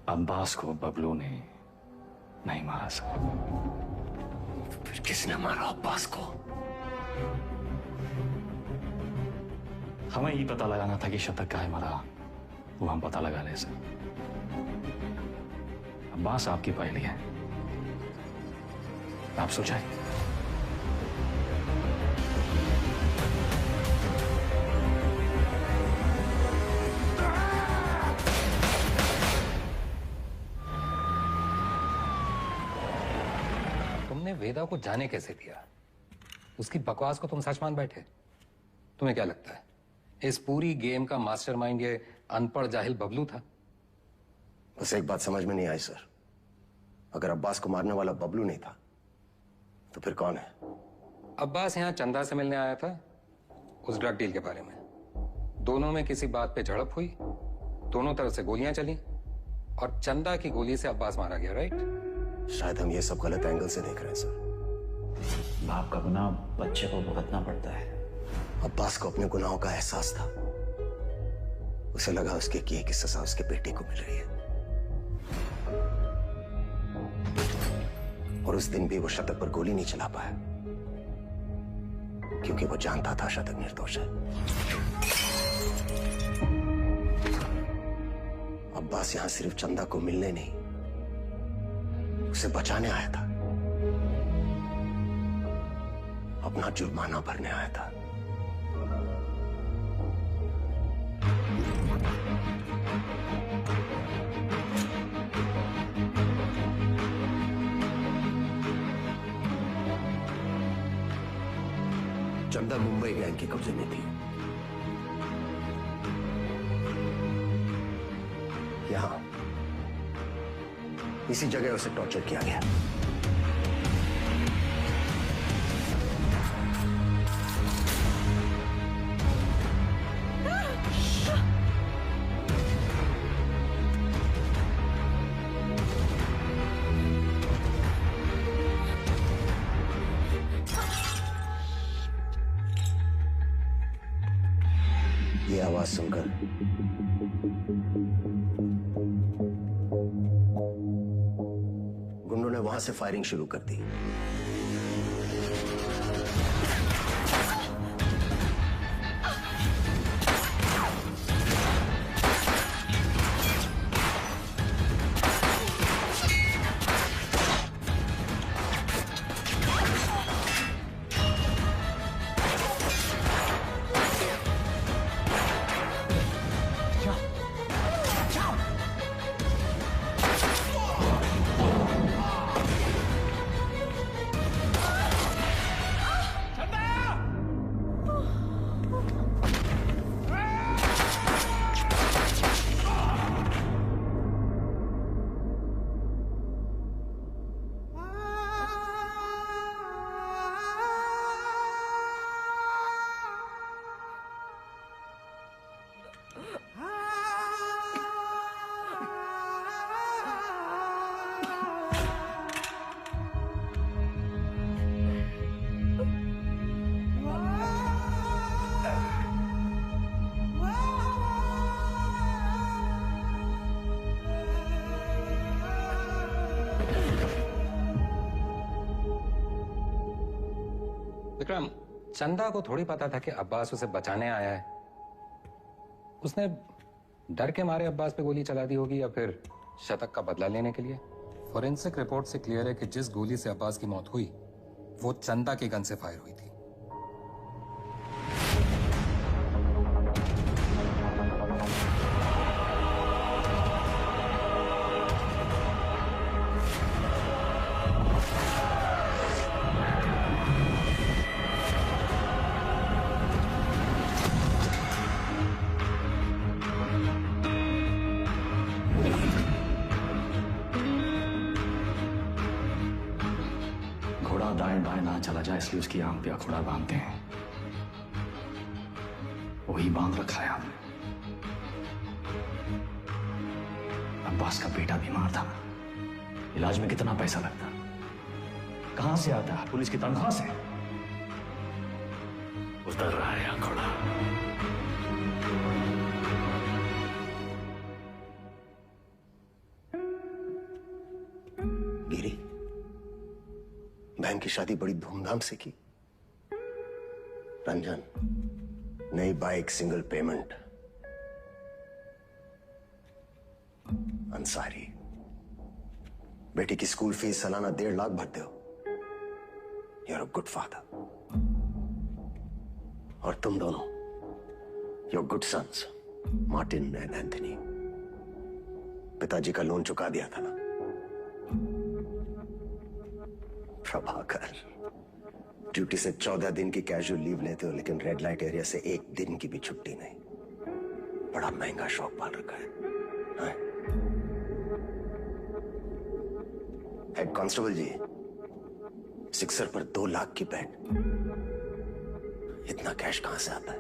Speaker 9: अब्बास को बबलू ने नहीं मारा सर।
Speaker 6: फिर किसने मारा अब्बास को?
Speaker 9: हमें ये पता लगाना था कि शतक काहे मारा, वो हम पता लगा ले सर। अब्बास आपकी पहली है, आप सोचाए।
Speaker 5: तुमने वेदा को जाने कैसे दिया? उसकी बकवास को तुम सच मान बैठे? तुम्हें क्या लगता है इस पूरी गेम का मास्टरमाइंड ये अनपढ़ जाहिल बबलू था?
Speaker 6: बस एक बात समझ में नहीं आई सर, अगर अब्बास को मारने वाला बबलू नहीं था तो फिर कौन है?
Speaker 5: अब्बास यहाँ चंदा से मिलने आया था उस ड्रग डील के बारे में। दोनों में किसी बात पे झड़प हुई, दोनों तरफ से गोलियां चली और चंदा की गोली से अब्बास मारा गया, राइट?
Speaker 6: शायद हम ये सब गलत एंगल से देख रहे हैं सर।
Speaker 9: बाप का गुनाह बच्चे को भुगतना पड़ता है।
Speaker 6: अब्बास को अपने गुनाहों का एहसास था, उसे लगा उसके किए की सजा उसके बेटे को मिल रही है, और उस दिन भी वो शतक पर गोली नहीं चला पाया क्योंकि वो जानता था शतक निर्दोष है। अब्बास यहां सिर्फ चंदा को मिलने नहीं, उसे बचाने आया था, अपना जुर्माना भरने आया था। चंदा मुंबई गैंग के कब्जे में थी। यहां इसी जगह उसे टॉर्चर किया गया। ये आवाज सुनकर गुंडों ने वहां से फायरिंग शुरू कर दी।
Speaker 5: विक्रम, चंदा को थोड़ी पता था कि अब्बास उसे बचाने आया है। उसने डर के मारे अब्बास पे गोली चला दी होगी या फिर शतक का बदला लेने के लिए। फॉरेंसिक रिपोर्ट से क्लियर है कि जिस गोली से अब्बास की मौत हुई वो चंदा की गन से फायर हुई थी।
Speaker 9: घोड़ा दाएं बाएं ना चला जाए इसलिए उसकी आंख पे अखोड़ा बांधते हैं, वही बांध रखा है हमने। अब्बास का बेटा बीमार था, इलाज में कितना पैसा लगता, कहां से आता है? पुलिस की तनख्वाह से। उतर रहा है घोड़ा।
Speaker 6: गिरी, बहन की शादी बड़ी धूमधाम से की। रंजन, नई बाइक, सिंगल पेमेंट। अंसारी, बेटी की स्कूल फीस सालाना 1.5 लाख भरते हो। You are a good father. और तुम दोनों, your good sons, Martin and Anthony. पिताजी का लोन चुका दिया था ना। प्रभाकर, ड्यूटी से 14 दिन की कैजुअल लीव लेते हो, लेकिन रेड लाइट एरिया से 1 दिन की भी छुट्टी नहीं। बड़ा महंगा शौक पाल रखा है। हेड कांस्टेबल जी, सिक्सर पर 2 लाख की बेट। इतना कैश कहां से आता है?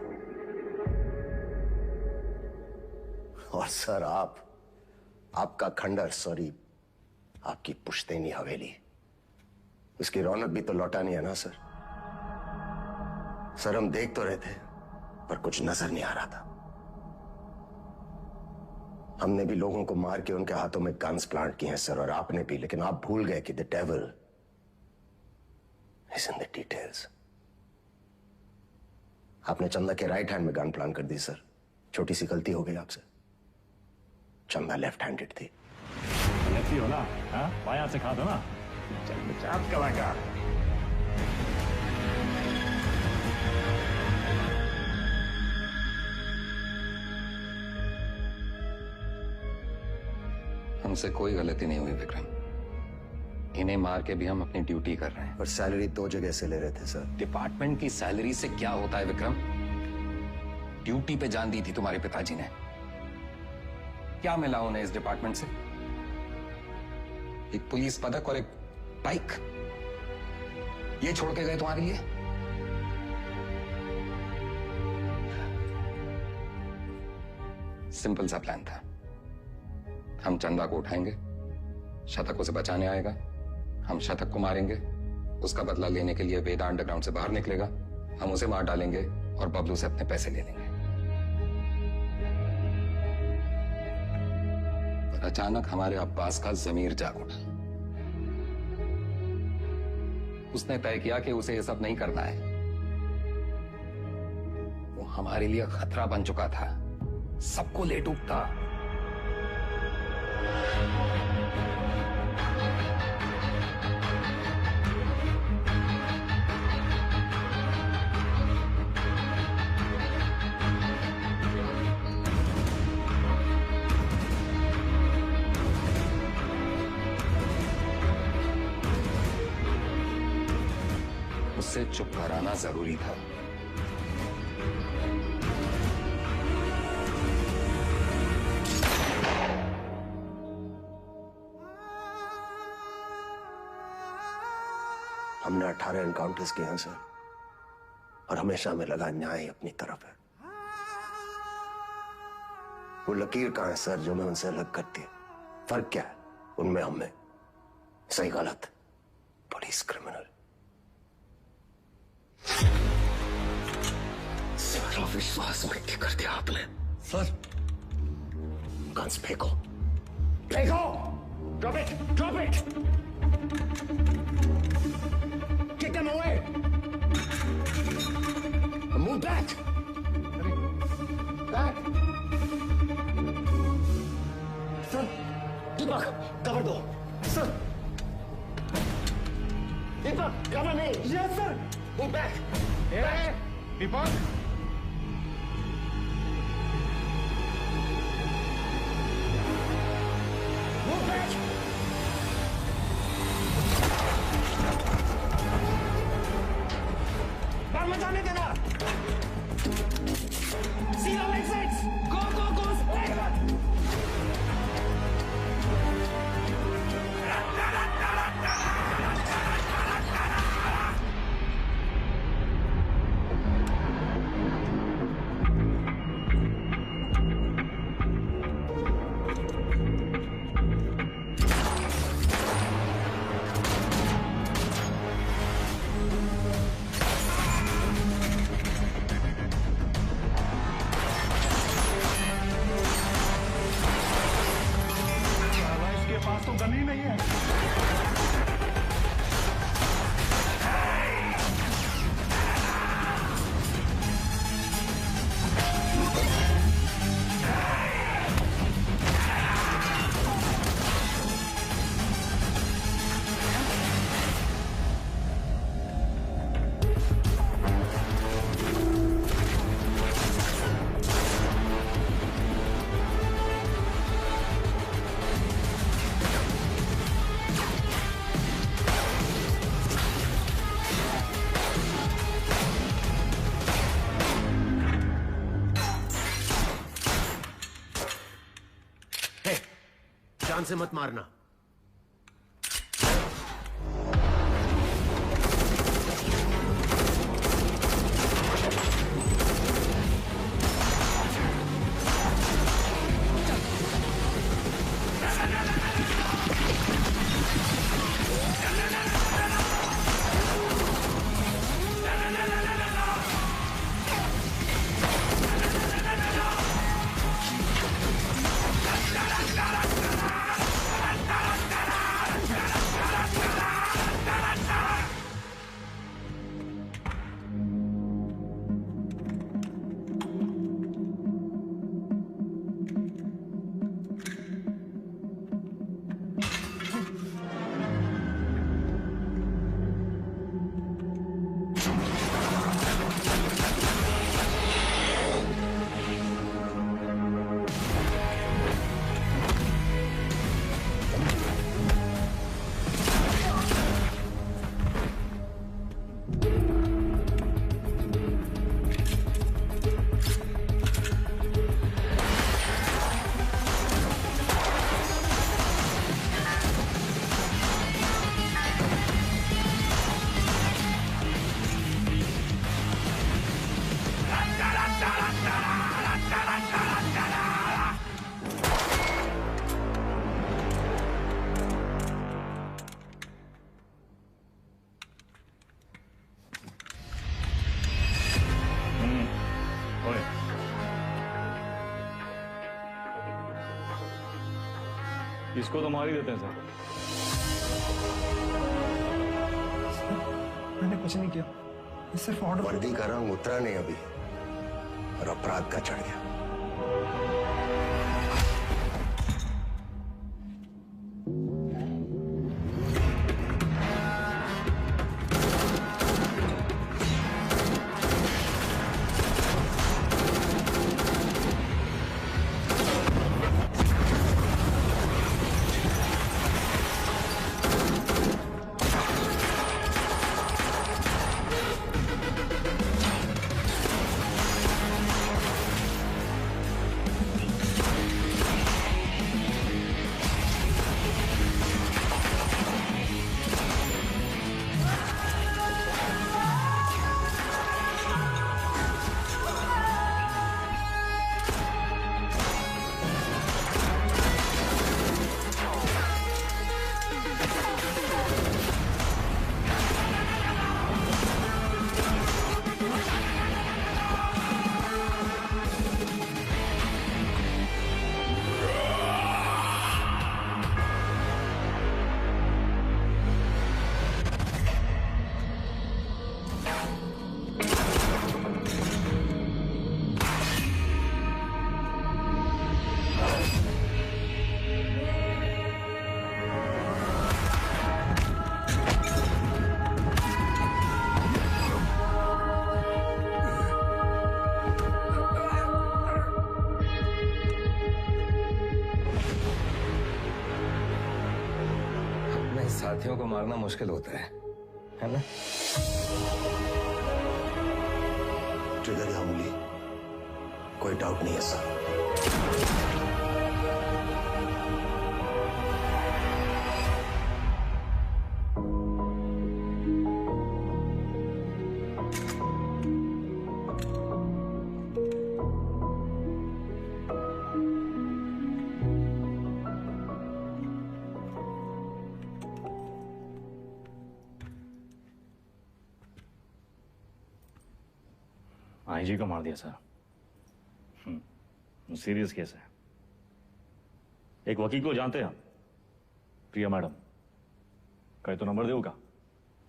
Speaker 6: और सर, आपका खंडर, सॉरी, आपकी पुश्तैनी हवेली, उसकी रौनक भी तो लौटानी है ना सर। सर, हम देख तो रहे थे, पर कुछ नजर नहीं आ रहा था। हमने भी लोगों को मार के उनके हाथों में गन्स प्लांट किए हैं सर, और आपने भी, लेकिन आप भूल गए कि the devil is in the details. आपने चंदा के राइट हैंड में गन प्लांट कर दी सर। छोटी सी गलती हो गई आपसे। चंदा लेफ्ट हैंडेड थी।
Speaker 9: लेफ्टी हो ना? हाँ, बायां से खा दो ना। चल चाप कलाकार।
Speaker 5: हमसे कोई गलती नहीं हुई विक्रम। इन्हें मार के भी हम अपनी ड्यूटी कर रहे हैं।
Speaker 6: पर सैलरी 2 जगह से ले रहे थे सर।
Speaker 5: डिपार्टमेंट की सैलरी से क्या होता है विक्रम? ड्यूटी पे जान दी थी तुम्हारे पिताजी ने। क्या मिला उन्हें इस डिपार्टमेंट से? एक पुलिस पदक और एक बाइक, ये छोड़ के गए तुम्हारे लिए? सिंपल सा प्लान था। हम चंदा को उठाएंगे, शतक उसे बचाने आएगा, हम शतक को मारेंगे, उसका बदला लेने के लिए वेदा अंडरग्राउंड से बाहर निकलेगा, हम उसे मार डालेंगे और बबलू से अपने पैसे ले लेंगे। पर अचानक हमारे अब्बास का जमीर जाग उठा। उसने तय किया कि उसे ये सब नहीं करना है। वो हमारे लिए खतरा बन चुका था, सबको ले डूबता। उससे चुप कराना जरूरी था।
Speaker 6: हमने 18 एनकाउंटर्स किए हैं सर, और हमेशा हमें लगा न्याय अपनी तरफ है। वो लकीर कहां है सर जो मैं उनसे अलग करती है? फर्क क्या है उनमें हमें? सही गलत, पुलिस क्रिमिनल। सारा विश्वास मिट्टी कर दिया आपने सर। गन्स फेंको, फेंको। Drop it, drop it. Kick them away. Move back. Back. Sir, Deepak, cover दो. Sir. Deepak, cover me. Yes, sir. Move back. Hey, Deepak. Move back. मत जाने देना। See all exits. Go, go, go.
Speaker 9: पास तो gun ही नहीं है।
Speaker 16: जान से मत मारना।
Speaker 9: इसको तो मार ही देते हैं सर।
Speaker 15: मैंने कुछ नहीं किया, सिर्फ ऑर्डर।
Speaker 6: वर्दी का रंग उतरा नहीं अभी और अपराध का चढ़ गया।
Speaker 5: साथियों को मारना मुश्किल होता है ना?
Speaker 6: ट्रिगर या उंगली, कोई डाउट नहीं है सर।
Speaker 9: आईजी को मार दिया सर। सीरियस केस है। एक वकील को जानते हैं, प्रिया मैडम। कहे तो नंबर देगा।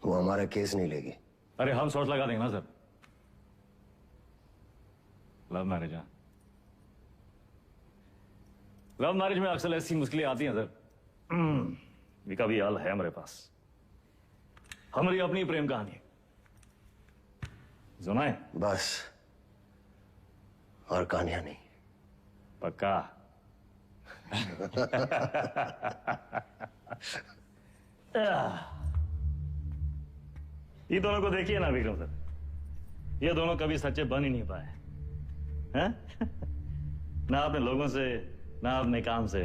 Speaker 6: वो हमारा केस नहीं लेगी।
Speaker 9: अरे हम शॉर्ट लगा देंगे ना सर। लव मैरिज है। लव मैरिज में अक्सर ऐसी मुश्किलें आती हैं सर। विका भी हाल है हमारे पास। हमारी अपनी प्रेम कहानी सुनाए
Speaker 6: बस, और कहानियां नहीं।
Speaker 9: पक्का? ये दोनों को देखिए ना विक्रम सर, ये दोनों कभी सच्चे बन ही नहीं पाए हैं? ना अपने लोगों से, ना अपने काम से।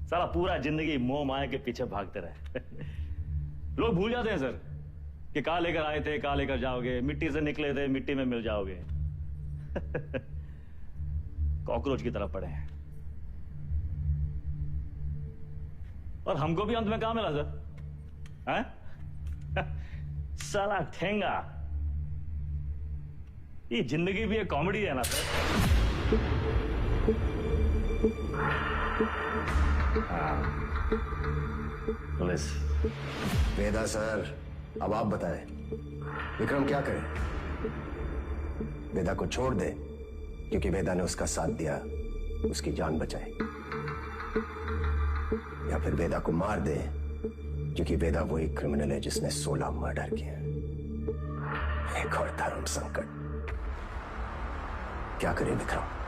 Speaker 9: सारा पूरा जिंदगी मोह माया के पीछे भागते रहे। लोग भूल जाते हैं सर कि कहां लेकर आए थे, कहां लेकर जाओगे, मिट्टी से निकले थे, मिट्टी में मिल जाओगे। कॉकरोच की तरफ पड़े हैं। और हमको भी अंत में कहां मिला सर? हैं? साला ठेंगा। ये जिंदगी भी एक कॉमेडी है ना सर। पुलिस।
Speaker 6: वेदा सर, अब आप बताएं, विक्रम क्या करे? वेदा को छोड़ दे क्योंकि वेदा ने उसका साथ दिया, उसकी जान बचाई, या फिर वेदा को मार दे क्योंकि वेदा वही क्रिमिनल है जिसने 16 मर्डर किए। एक और धर्म संकट। क्या करे विक्रम?